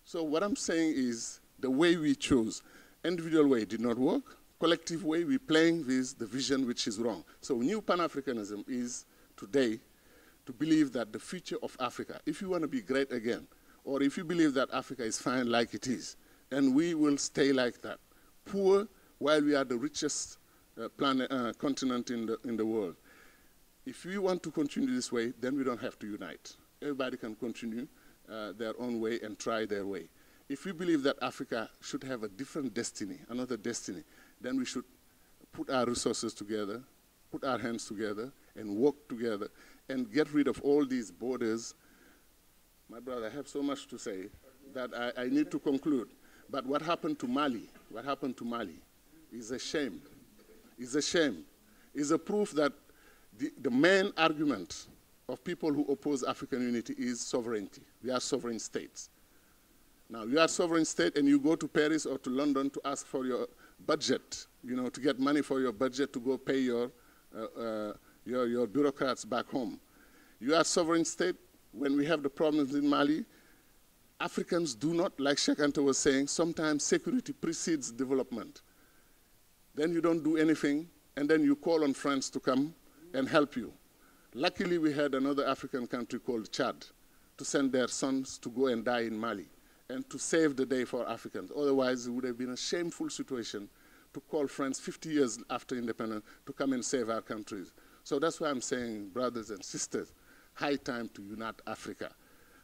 So what I'm saying is the way we chose, individual way did not work. Collective way, we're playing with the vision which is wrong. So new Pan-Africanism is today to believe that the future of Africa, if you want to be great again, or if you believe that Africa is fine like it is, and we will stay like that, poor while we are the richest continent in the world. If we want to continue this way, then we don't have to unite. Everybody can continue their own way and try their way. If we believe that Africa should have a different destiny, another destiny, then we should put our resources together, put our hands together, and work together, and get rid of all these borders. My brother, I have so much to say that I need to conclude. But what happened to Mali is a shame. It's a shame. It's a proof that the main argument of people who oppose African unity is sovereignty. We are sovereign states. Now, you are sovereign state and you go to Paris or to London to ask for your budget, to get money for your budget to go pay your bureaucrats back home. You are sovereign state. When we have the problems in Mali, Africans do not, like Cheikh Anta was saying, sometimes security precedes development. Then you don't do anything, and then you call on friends to come and help you. Luckily, we had another African country called Chad to send their sons to go and die in Mali. and to save the day for Africans. Otherwise, it would have been a shameful situation to call friends 50 years after independence to come and save our countries. So that's why I'm saying, brothers and sisters, high time to unite Africa.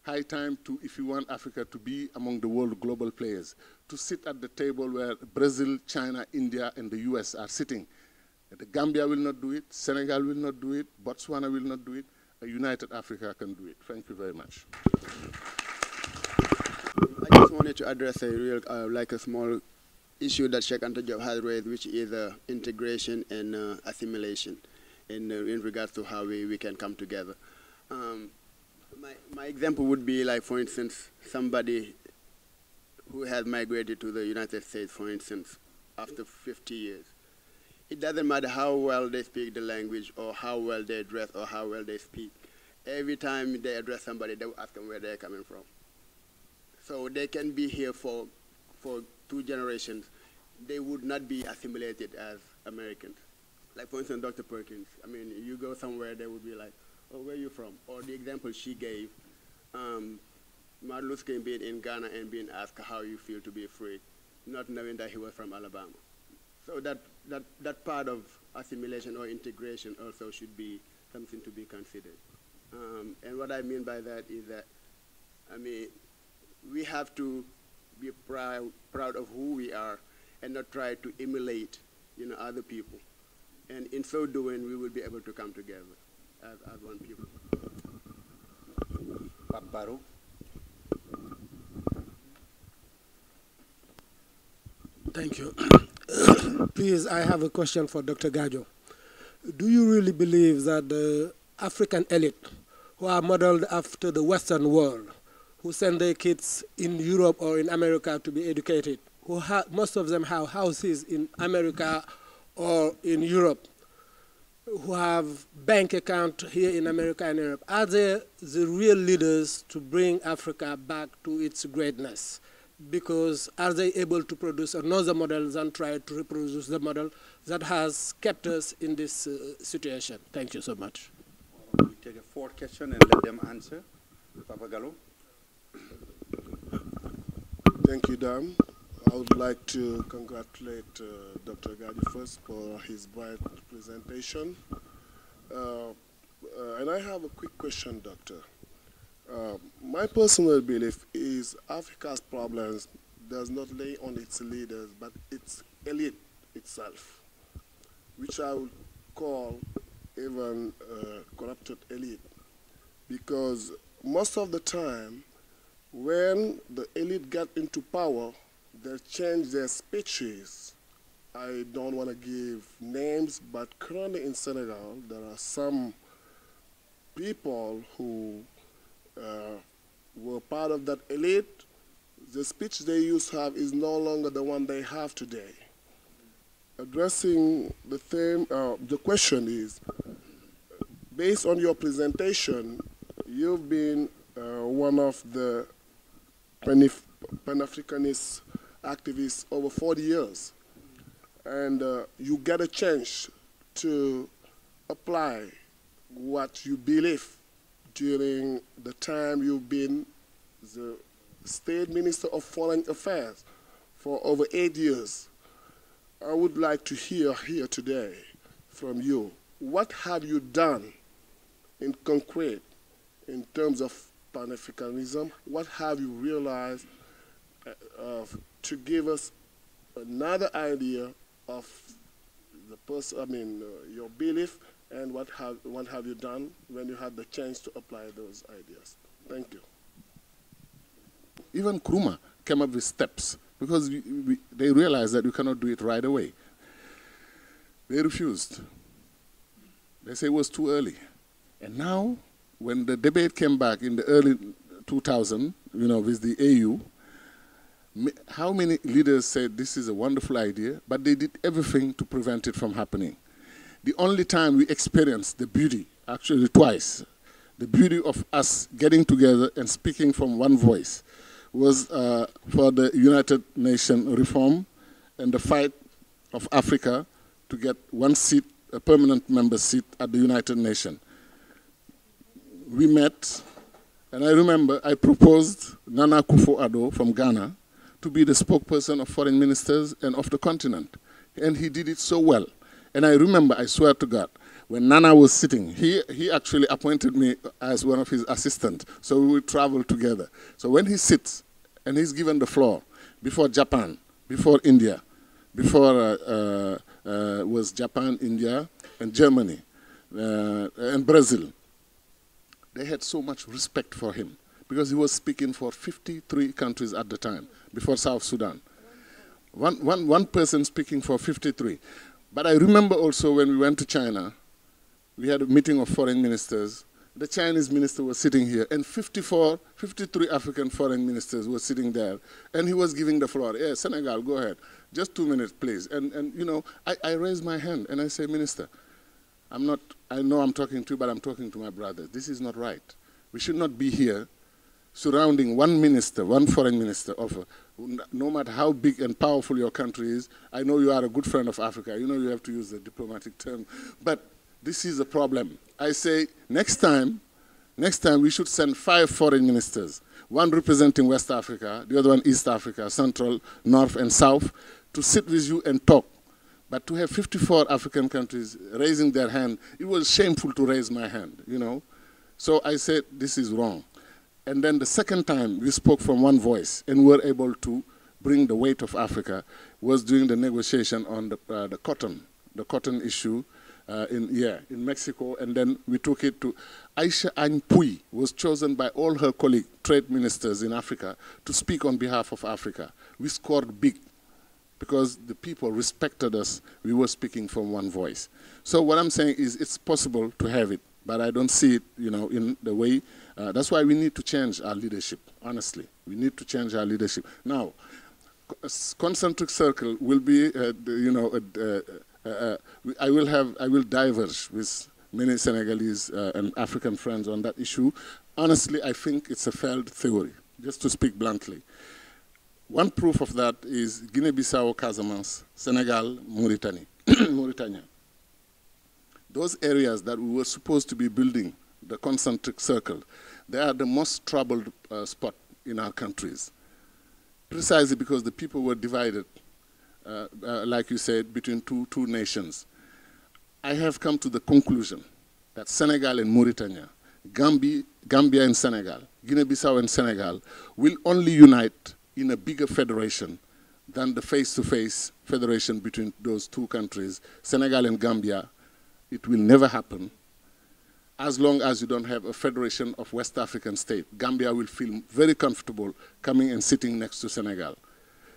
High time to, if you want Africa to be among the world global players, to sit at the table where Brazil, China, India, and the US are sitting. The Gambia will not do it, Senegal will not do it, Botswana will not do it, a united Africa can do it. Thank you very much. I just wanted to address a real, like a small issue that Cheikh Tidiane Gadio has raised, which is integration and assimilation in regards to how we can come together. My example would be like, for instance, somebody who has migrated to the United States, for instance, after 50 years. It doesn't matter how well they speak the language or how well they dress or how well they speak. Every time they address somebody, they will ask them where they're coming from. So they can be here for 2 generations. They would not be assimilated as Americans. Like, for instance, Dr. Perkins. I mean, you go somewhere, they would be like, oh, where are you from? Or the example she gave, Martin Luther King being in Ghana and being asked how you feel to be free, not knowing that he was from Alabama. So that part of assimilation or integration also should be something to be considered. And what I mean by that is that, I mean, we have to be proud of who we are and not try to emulate, other people. And in so doing, we will be able to come together as one people. Baro. Thank you. Please, I have a question for Dr. Gadio. Do you really believe that the African elite, who are modeled after the Western world, who send their kids in Europe or in America to be educated, who most of them have houses in America or in Europe, who have bank account here in America and Europe, are they the real leaders to bring Africa back to its greatness? Because are they able to produce another model than try to reproduce the model that has kept us in this situation? Thank you so much. We take a 4th question and let them answer. Papa Gallo. Thank you, Dan. I would like to congratulate Dr. Gadio first for his bright presentation. And I have a quick question, Doctor. My personal belief is Africa's problems does not lay on its leaders, but its elite itself, which I would call even corrupted elite. Because most of the time, when the elite get into power, they change their speeches. I don't want to give names, but currently in Senegal, there are some people who were part of that elite. The speech they used to have is no longer the one they have today. Addressing the theme, the question is, based on your presentation, you've been one of the Pan-Africanist activists over 40 years, and you get a chance to apply what you believe during the time you've been the State Minister of Foreign Affairs for over 8 years. I would like to hear here today from you, what have you done in concrete in terms of Pan-Africanism? What have you realized to give us another idea of the person, your belief, and what have you done when you had the chance to apply those ideas? Thank you. Even Nkrumah came up with steps because they realized that you cannot do it right away. They refused. They say it was too early. And now, when the debate came back in the early 2000, with the AU, how many leaders said this is a wonderful idea, but they did everything to prevent it from happening. The only time we experienced the beauty, actually twice, the beauty of us getting together and speaking from one voice was for the United Nations reform and the fight of Africa to get one seat, a permanent member seat at the United Nations. We met And I remember I proposed Nana Akufo-Addo from Ghana to be the spokesperson of foreign ministers and of the continent. And he did it so well. And I remember, I swear to God, when Nana was sitting, he actually appointed me as one of his assistants. So we would travel together. So when he sits and he's given the floor before Japan, before India, before was Japan, India, and Germany, and Brazil, they had so much respect for him because he was speaking for 53 countries at the time, before South Sudan. One person speaking for 53. But I remember also when we went to China, we had a meeting of foreign ministers. The Chinese minister was sitting here, and 53 African foreign ministers were sitting there, and he was giving the floor. Yeah, Senegal, go ahead. Just 2 minutes, please. And you know, I raised my hand, and I say, Minister, I know I'm talking to you, but I'm talking to my brothers. This is not right. We should not be here surrounding one minister, one foreign minister, no matter how big and powerful your country is. I know you are a good friend of Africa. You know you have to use the diplomatic term. But this is a problem. I say next time we should send 5 foreign ministers, one representing West Africa, the other one East Africa, Central, North, and South, to sit with you and talk. But to have 54 African countries raising their hand, it was shameful to raise my hand, you know. So I said, this is wrong. And then the second time we spoke from one voice and were able to bring the weight of Africa was during the negotiation on the cotton issue in Mexico. And then we took it to Aisha Anypui was chosen by all her colleague trade ministers in Africa to speak on behalf of Africa. We scored big because the people respected us. We were speaking from one voice. So what I'm saying is it's possible to have it, but I don't see it, you know, in the way. That's why we need to change our leadership, honestly. We need to change our leadership. Now, concentric circle will be, you know, I will diverge with many Senegalese and African friends on that issue. Honestly, I think it's a failed theory, just to speak bluntly. One proof of that is Guinea-Bissau, Casamance, Senegal, Mauritania. Those areas that we were supposed to be building the concentric circle, they are the most troubled spot in our countries, precisely because the people were divided, like you said, between two nations. I have come to the conclusion that Senegal and Mauritania, Gambia and Senegal, Guinea-Bissau and Senegal will only unite in a bigger federation than the face-to-face federation between those two countries, Senegal and Gambia. It will never happen. As long as you don't have a federation of West African states, Gambia will feel very comfortable coming and sitting next to Senegal.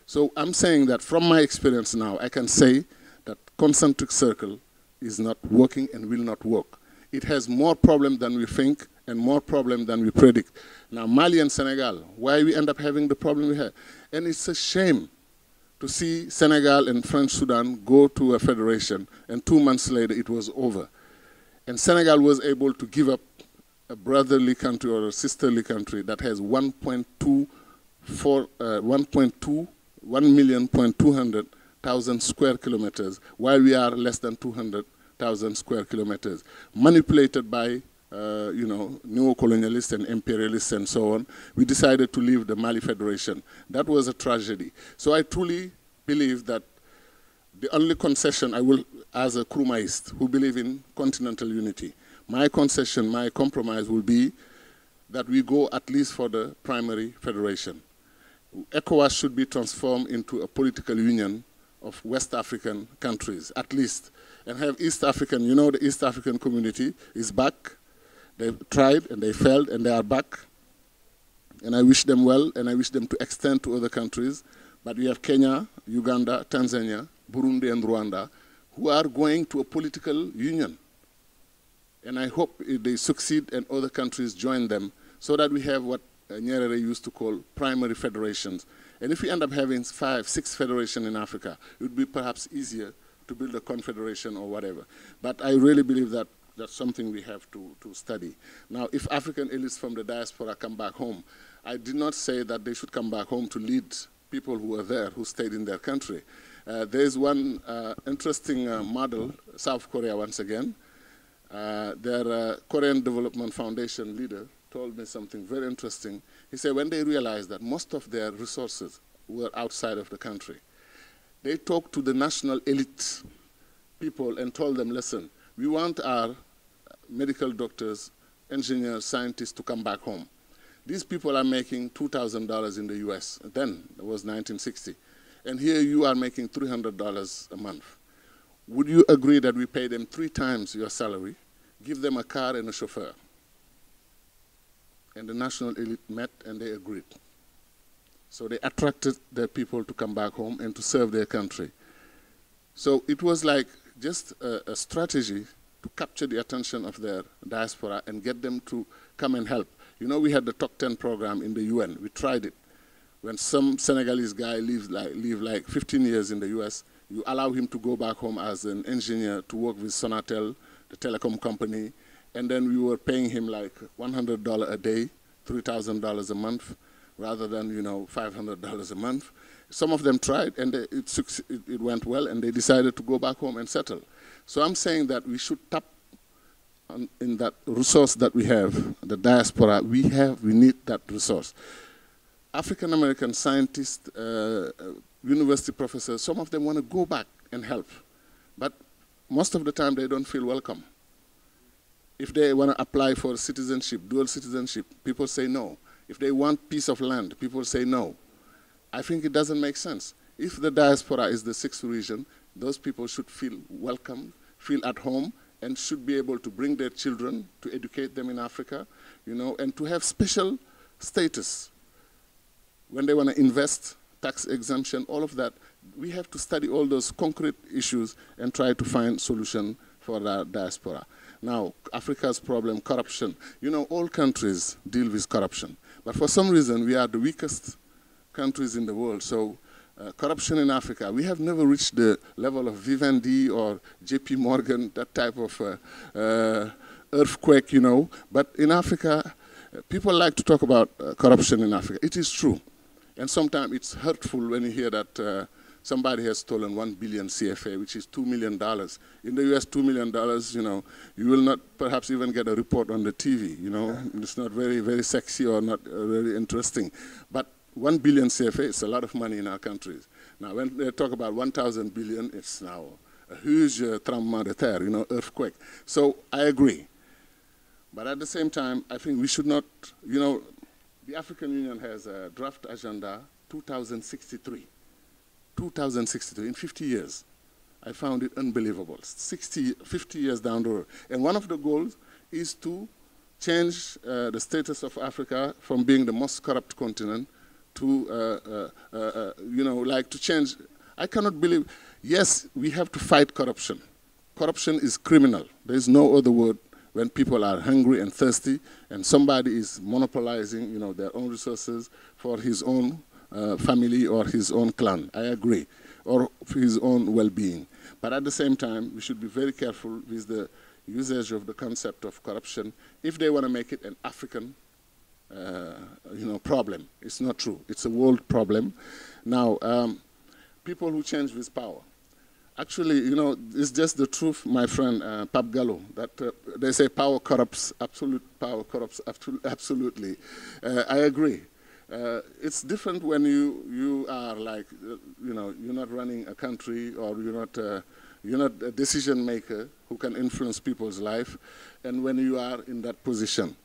So I'm saying that from my experience now, I can say that concentric circle is not working and will not work. It has more problem than we think and more problem than we predict. Now, Mali and Senegal, why we end up having the problem we have? And it's a shame to see Senegal and French Sudan go to a federation, and 2 months later it was over. And Senegal was able to give up a brotherly country or a sisterly country that has 1,200,000 square kilometers, while we are less than 200,000 square kilometers, manipulated by you know, neo-colonialists and imperialists and so on. We decided to leave the Mali Federation. That was a tragedy. So I truly believe that the only concession I will, as a Nkrumahist who believe in continental unity, my concession, my compromise will be that we go at least for the primary federation. ECOWAS should be transformed into a political union of West African countries, at least, and have East African, you know, the East African community is back. They tried and they failed and they are back. And I wish them well, and I wish them to extend to other countries. But we have Kenya, Uganda, Tanzania, Burundi, and Rwanda, who are going to a political union. And I hope they succeed and other countries join them so that we have what Nyerere used to call primary federations. And if we end up having 5, 6 federations in Africa, it would be perhaps easier to build a confederation or whatever. But I really believe that that's something we have to study. Now, if African elites from the diaspora come back home, I did not say that they should come back home to lead people who are there, who stayed in their country. There's one interesting model, South Korea once again. Their Korean Development Foundation leader told me something very interesting. He said when they realized that most of their resources were outside of the country, they talked to the national elite people and told them, listen, we want our medical doctors, engineers, scientists to come back home. These people are making $2,000 in the US. Then, it was 1960. And here you are making $300 a month. Would you agree that we pay them 3 times your salary, give them a car and a chauffeur? And the national elite met and they agreed. So they attracted their people to come back home and to serve their country. So it was like just a strategy to capture the attention of their diaspora and get them to come and help. You know, we had the Top 10 program in the UN. We tried it. When some Senegalese guy live like 15 years in the US, you allow him to go back home as an engineer to work with Sonatel, the telecom company, and then we were paying him like $100 a day, $3,000 a month, rather than, you know, $500 a month. Some of them tried, and it went well, and they decided to go back home and settle. So I'm saying that we should tap in that resource that we have, the diaspora. We need that resource. African-American scientists, university professors, some of them want to go back and help. But most of the time, they don't feel welcome. If they want to apply for citizenship, dual citizenship, people say no. If they want piece of land, people say no. I think it doesn't make sense. If the diaspora is the 6th region, those people should feel welcome, feel at home, and should be able to bring their children to educate them in Africa, you know, and to have special status. When they want to invest, tax exemption, all of that, we have to study all those concrete issues and try to find solution for the diaspora. Now, Africa's problem, corruption. You know, all countries deal with corruption. But for some reason, we are the weakest countries in the world. So corruption in Africa, we have never reached the level of Vivendi or JP Morgan, that type of earthquake, you know. But in Africa, people like to talk about corruption in Africa. It is true. And sometimes it's hurtful when you hear that somebody has stolen 1 billion CFA, which is $2 million. In the US, $2 million, you know, you will not perhaps even get a report on the TV, you know. It's not very, very sexy or not very interesting. But 1 billion CFA is a lot of money in our countries. Now, when they talk about 1,000 billion, it's now a huge tremblement de terre, you know, earthquake. So I agree. But at the same time, I think we should not, you know, the African Union has a draft agenda 2063. 2063, in 50 years. I found it unbelievable. 50 years down the road. And one of the goals is to change the status of Africa from being the most corrupt continent to, you know, like to change. I cannot believe, yes, we have to fight corruption. Corruption is criminal. There is no other word when people are hungry and thirsty and somebody is monopolizing, you know, their own resources for his own family or his own clan. I agree. Or for his own well-being. But at the same time, we should be very careful with the usage of the concept of corruption if they want to make it an African you know, problem. It's not true. It's a world problem. Now, people who change with power. Actually, you know, it's just the truth, my friend Pap Gallo, that they say power corrupts, absolute power corrupts absolutely. I agree. It's different when you are like, you know, you're not running a country or you're not a decision maker who can influence people's life, and when you are in that position.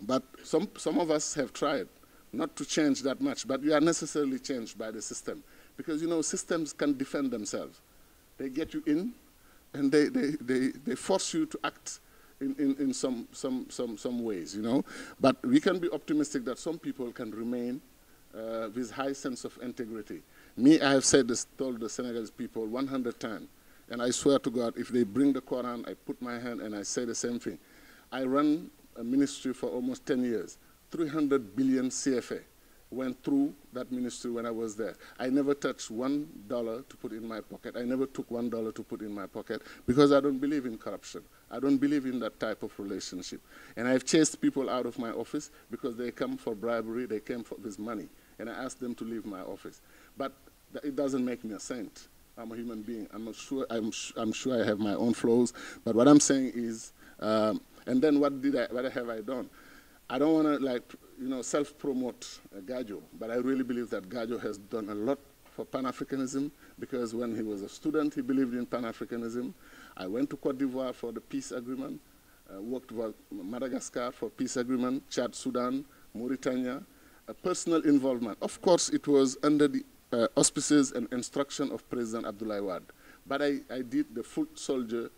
But some of us have tried not to change that much, but we are necessarily changed by the system. Because, you know, systems can defend themselves. They get you in, and they force you to act in some ways, you know. But we can be optimistic that some people can remain with high sense of integrity. Me, I have said this, told the Senegalese people 100 times, and I swear to God, if they bring the Quran, I put my hand and I say the same thing. I run a ministry for almost 10 years. 300 billion CFA went through that ministry when I was there. I never touched $1 to put in my pocket. I never took $1 to put in my pocket because I don't believe in corruption. I don't believe in that type of relationship. And I've chased people out of my office because they come for bribery, they came for this money. And I asked them to leave my office. But it doesn't make me a saint. I'm a human being. I'm sure I have my own flaws. But what I'm saying is, and then what have I done? I don't want to, like, self-promote Gadio, but I really believe that Gadio has done a lot for Pan-Africanism, because when he was a student, he believed in Pan-Africanism. I went to Cote d'Ivoire for the peace agreement, worked with Madagascar for peace agreement, Chad, Sudan, Mauritania, personal involvement. Of course, it was under the auspices and instruction of President Abdoulaye Wade, but I did the foot soldier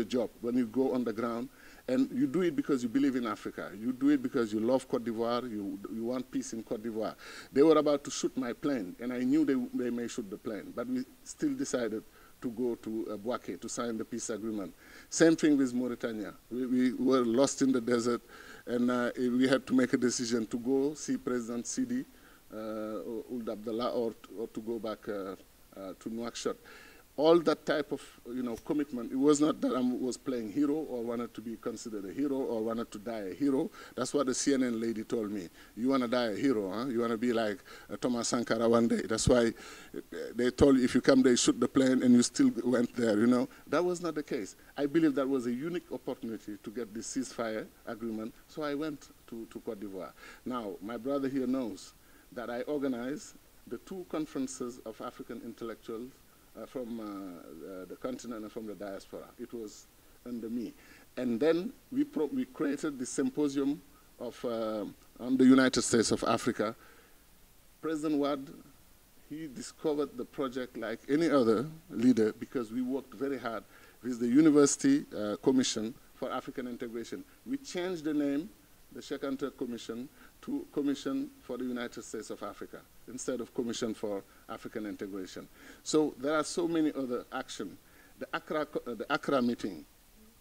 job. When you go on the ground, and you do it because you believe in Africa. You do it because you love Cote d'Ivoire. You want peace in Cote d'Ivoire. They were about to shoot my plane, and I knew they may shoot the plane, but we still decided to go to Bouaké to sign the peace agreement. Same thing with Mauritania. We were lost in the desert, and we had to make a decision to go see President Sidi Ould Abdallah or to go back to Nouakchott. All that type of commitment. It was not that I was playing hero or wanted to be considered a hero or wanted to die a hero. That's what the CNN lady told me. You want to die a hero, huh? You want to be like Thomas Sankara one day. That's why they told you if you come there, shoot the plane, and you still went there. That was not the case. I believe that was a unique opportunity to get this ceasefire agreement. So I went to Cote d'Ivoire. Now my brother here knows that I organized the 2 conferences of African intellectuals from the continent and from the diaspora. It was under me. And then we created the symposium on the United States of Africa. President Wade, he discovered the project like any other leader, because we worked very hard with the University Commission for African Integration. We changed the name, the Cheikh Anta Commission, to Commission for the United States of Africa, instead of Commission for African Integration. So there are so many other actions. The Accra meeting,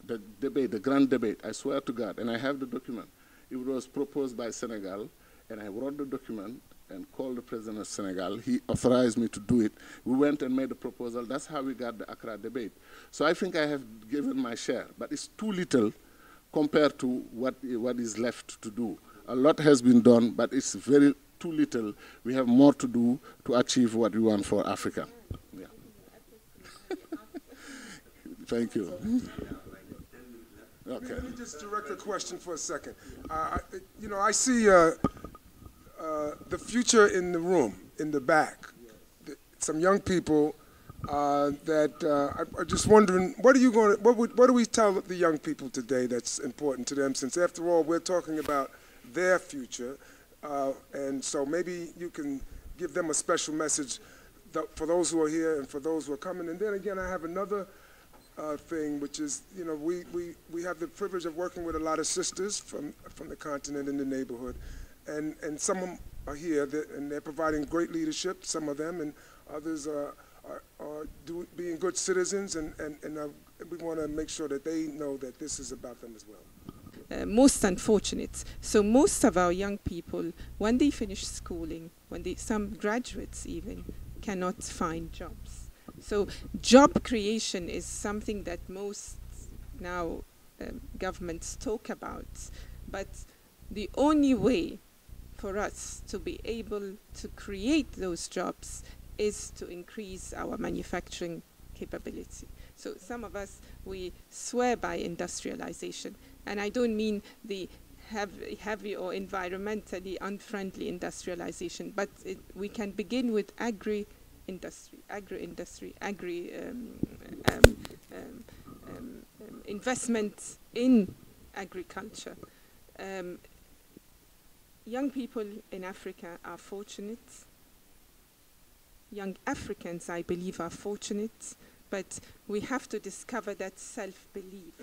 the debate, the grand debate, I swear to God, and I have the document. It was proposed by Senegal, and I wrote the document and called the president of Senegal. He authorized me to do it. We went and made the proposal. That's how we got the Accra debate. So I think I have given my share, but it's too little compared to what is left to do. A lot has been done, but it's too little. We have more to do to achieve what we want for Africa. Yeah. Thank you. Okay. Let me just direct a question for a second. I see the future in the room, in the back. Some young people that I'm just wondering, what do we tell the young people today that's important to them? Since after all, we're talking about their future, and so maybe you can give them a special message for those who are here and for those who are coming. And then again, I have another thing, which is, we have the privilege of working with a lot of sisters from the continent in the neighborhood, and some of them are here, and they're providing great leadership, some of them, and others are being good citizens, and we want to make sure that they know that this is about them as well. Most unfortunate. So most of our young people, when they finish schooling, some graduates even, cannot find jobs. So job creation is something that most now governments talk about. But the only way for us to be able to create those jobs is to increase our manufacturing capability. So some of us, we swear by industrialization. And I don't mean the heavy or environmentally unfriendly industrialization, but we can begin with agri-industry, investment in agriculture. Young people in Africa are fortunate. Young Africans, I believe, are fortunate, but we have to discover that self-belief.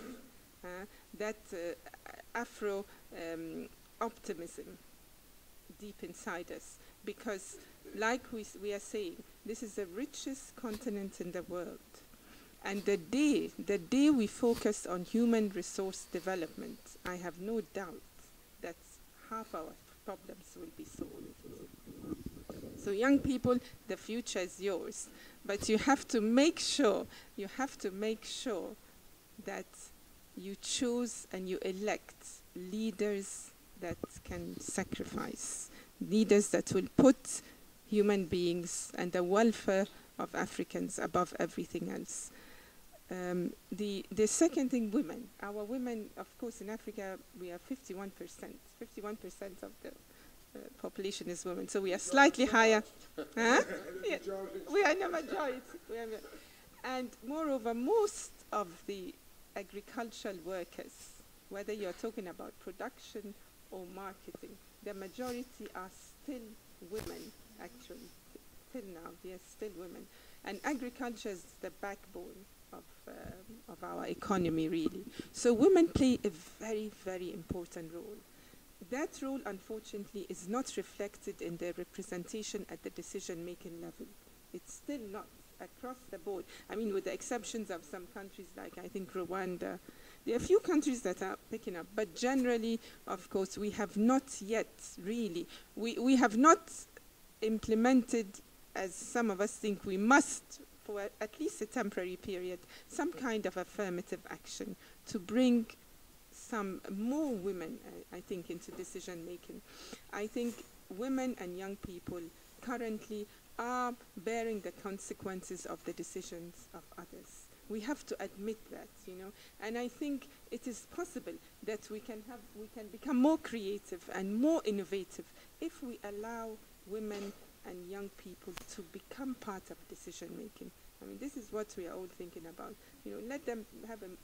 That Afro-optimism deep inside us, because like we are saying, this is the richest continent in the world. And the day we focus on human resource development, I have no doubt that half our problems will be solved. So young people, the future is yours, but you have to make sure that you choose and you elect leaders that can sacrifice, leaders that will put human beings and the welfare of Africans above everything else. The second thing, women. Our women, of course, in Africa, we are 51%. 51% of the population is women, so we are slightly higher. Huh? Yeah, we are in a majority. And moreover, most of the agricultural workers, whether you're talking about production or marketing, the majority are still women, actually. Till now, they are still women. And agriculture is the backbone of our economy, really. So women play a very, very important role. That role, unfortunately, is not reflected in their representation at the decision-making level. It's still not across the board. I mean, with the exceptions of some countries like, I think, Rwanda. There are a few countries that are picking up, but generally, of course, we have not yet really, we have not implemented, as some of us think we must, for at least a temporary period, some kind of affirmative action to bring some more women, I think, into decision making. I think women and young people currently are bearing the consequences of the decisions of others. We have to admit that, you know, and I think it is possible that we can become more creative and more innovative if we allow women and young people to become part of decision making. I mean, this is what we are all thinking about. You know, let them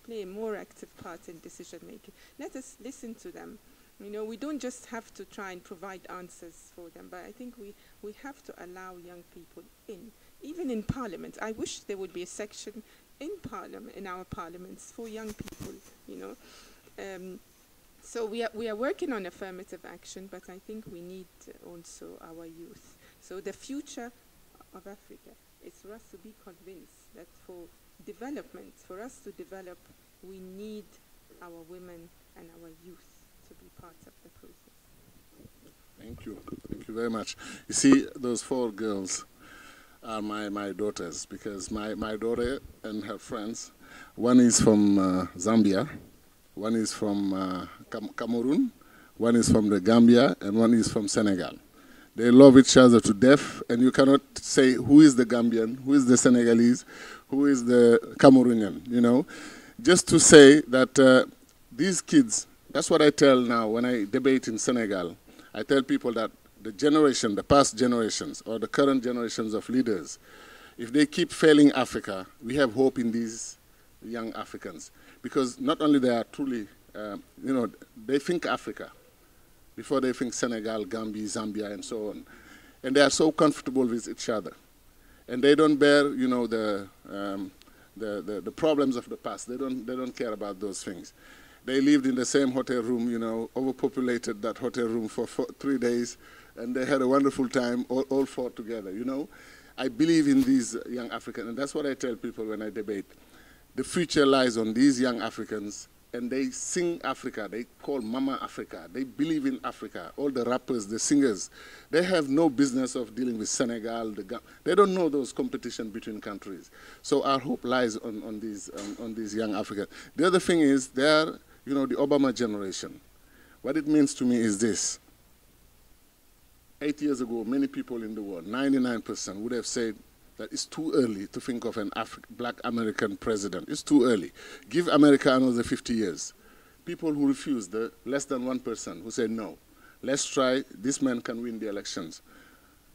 play a more active part in decision making. Let us listen to them. You know, we don't just have to try and provide answers for them, but I think we have to allow young people in, even in Parliament. I wish there would be a section in Parliament, in our parliaments, for young people. You know, so we are working on affirmative action, but I think we need also our youth. So the future of Africa is for us to be convinced that for development, for us to develop, we need our women and our youth to be part of the process. Thank you. Thank you very much. You see, those four girls are my daughters, because my daughter and her friends, one is from Zambia, one is from Cameroon, one is from the Gambia, and one is from Senegal. They love each other to death, and you cannot say who is the Gambian, who is the Senegalese, who is the Cameroonian, you know. Just to say that these kids, that's what I tell now when I debate in Senegal. I tell people that the generation, the past generations, or the current generations of leaders, if they keep failing Africa, we have hope in these young Africans. Because not only they are truly, you know, they think Africa before they think Senegal, Gambia, Zambia, and so on. And they are so comfortable with each other. And they don't bear, you know, the problems of the past. They don't care about those things. They lived in the same hotel room, you know, overpopulated that hotel room for 3 days, and they had a wonderful time, all four together, you know. I believe in these young Africans, and that's what I tell people when I debate. The future lies on these young Africans, and they sing Africa. They call Mama Africa. They believe in Africa. All the rappers, the singers, they have no business of dealing with Senegal. They don't know those competition between countries. So our hope lies on these young Africans. The other thing is, they are, you know, the Obama generation. What it means to me is this. 8 years ago, many people in the world, 99%, would have said that it's too early to think of an black American president. It's too early. Give America another 50 years. People who refused, the less than 1%, who said no. Let's try, this man can win the elections.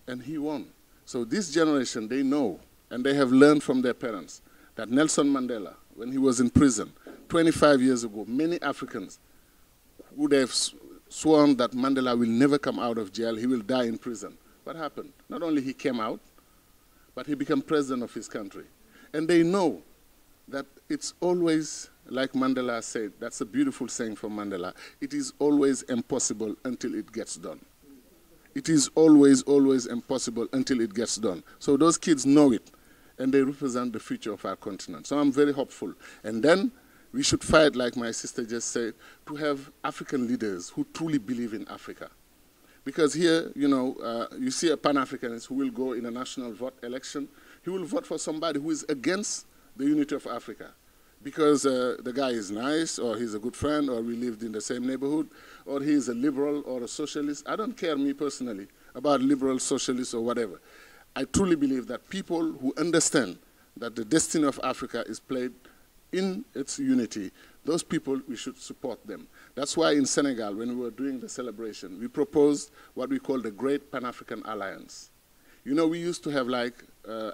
And he won. So this generation, they know, and they have learned from their parents, that Nelson Mandela, when he was in prison, 25 years ago, many Africans would have sworn that Mandela will never come out of jail, he will die in prison. What happened? Not only he came out, but he became president of his country. And they know that it's always, like Mandela said, that's a beautiful saying from Mandela, it is always impossible until it gets done. It is always, always impossible until it gets done. So those kids know it, and they represent the future of our continent. So I'm very hopeful. And then we should fight, like my sister just said, to have African leaders who truly believe in Africa. Because here, you know, you see a Pan-Africanist who will go in a national vote election. He will vote for somebody who is against the unity of Africa. Because the guy is nice, or he's a good friend, or we lived in the same neighborhood, or he's a liberal or a socialist. I don't care, me personally, about liberal, socialists, or whatever. I truly believe that people who understand that the destiny of Africa is played in its unity, those people, we should support them. That's why in Senegal, when we were doing the celebration, we proposed what we call the Great Pan-African Alliance. You know, we used to have like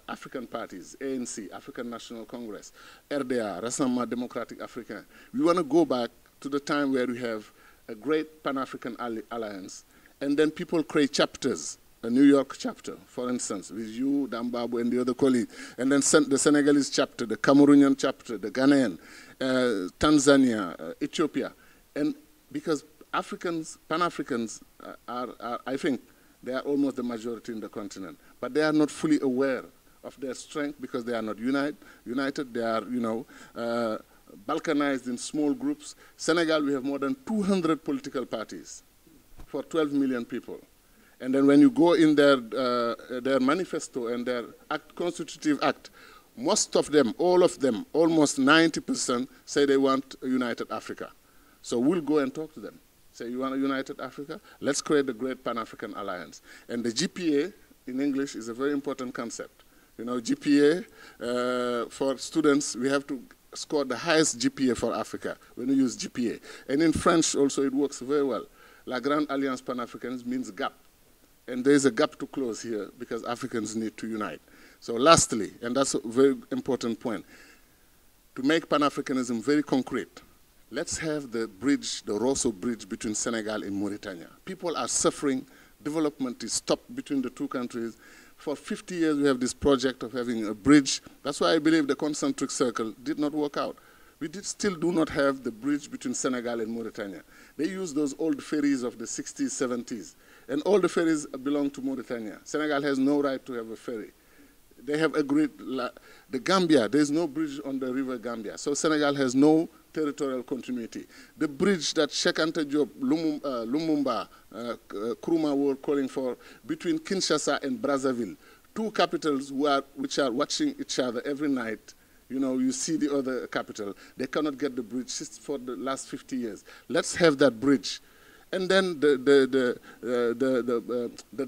African parties, ANC, African National Congress, RDA, Rassemblement Démocratique Africain. We want to go back to the time where we have a great Pan-African Alliance, and then people create chapters, a New York chapter, for instance, with you, Dambabu, and the other colleagues, and then the Senegalese chapter, the Cameroonian chapter, the Ghanaian, Tanzania, Ethiopia. And because Africans, Pan-Africans I think, they are almost the majority in the continent, but they are not fully aware of their strength because they are not united. They are, you know, balkanized in small groups. Senegal, we have more than 200 political parties for 12 million people. And then when you go in their manifesto and their constitutive act, most of them, all of them, almost 90% say they want a united Africa. So we'll go and talk to them. Say, you want a united Africa? Let's create the Great Pan-African Alliance. And the GPA in English is a very important concept. You know, GPA, for students, we have to score the highest GPA for Africa when we use GPA. And in French also it works very well. La Grande Alliance Pan-Africaine means gap. And there's a gap to close here because Africans need to unite. So lastly, and that's a very important point, to make Pan-Africanism very concrete, let's have the bridge, the Rosso Bridge between Senegal and Mauritania. People are suffering. Development is stopped between the two countries. For 50 years, we have this project of having a bridge. That's why I believe the concentric circle did not work out. We still do not have the bridge between Senegal and Mauritania. They use those old ferries of the 60s, 70s. And all the ferries belong to Mauritania. Senegal has no right to have a ferry. They have agreed, the Gambia, there's no bridge on the river Gambia. So Senegal has no territorial continuity. The bridge that Cheikh Anta Diop, Lumumba, Nkrumah were calling for between Kinshasa and Brazzaville, two capitals which are watching each other every night. You know, you see the other capital. They cannot get the bridge for the last 50 years. Let's have that bridge. And then the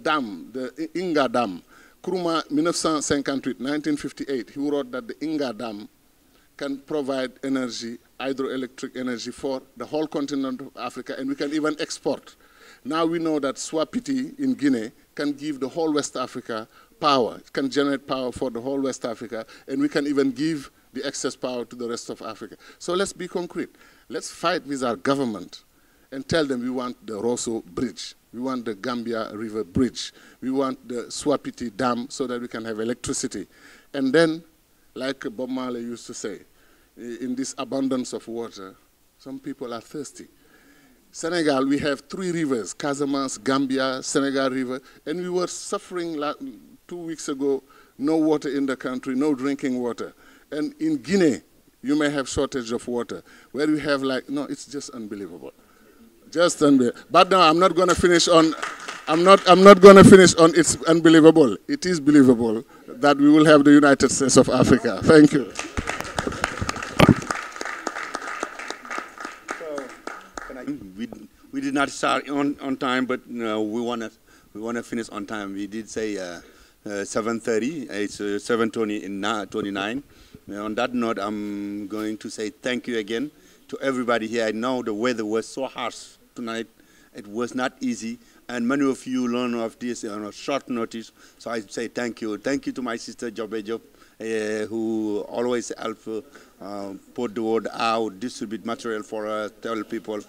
dam, the Inga Dam, Nkrumah, 1958, 1958, he wrote that the Inga Dam can provide energy, hydroelectric energy for the whole continent of Africa, and we can even export. Now we know that Swapiti in Guinea can give the whole West Africa power. It can generate power for the whole West Africa, and we can even give the excess power to the rest of Africa. So let's be concrete. Let's fight with our government and tell them we want the Rosso Bridge. We want the Gambia River Bridge. We want the Swapiti Dam so that we can have electricity. And then, like Bob Marley used to say, in this abundance of water, some people are thirsty. Senegal, we have 3 rivers, Casamance, Gambia, Senegal River, and we were suffering 2 weeks ago, no water in the country, no drinking water. And in Guinea, you may have shortage of water, where we have no, it's just unbelievable. Just unbelievable. But no, I'm not going to finish on, I'm not going to finish on it's unbelievable. It is believable that we will have the United States of Africa. Thank you. We did not start on time, but we want to finish on time. We did say 7:30. It's 7:20 in 29. On that note, I'm going to say thank you again to everybody here. I know the weather was so harsh tonight. It was not easy, and many of you learn of this on a short notice. So I say thank you. Thank you to my sister Jobe Job, who always help put the word out, distribute material for us, tell people.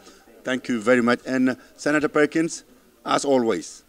Thank you very much. And Senator Perkins, as always,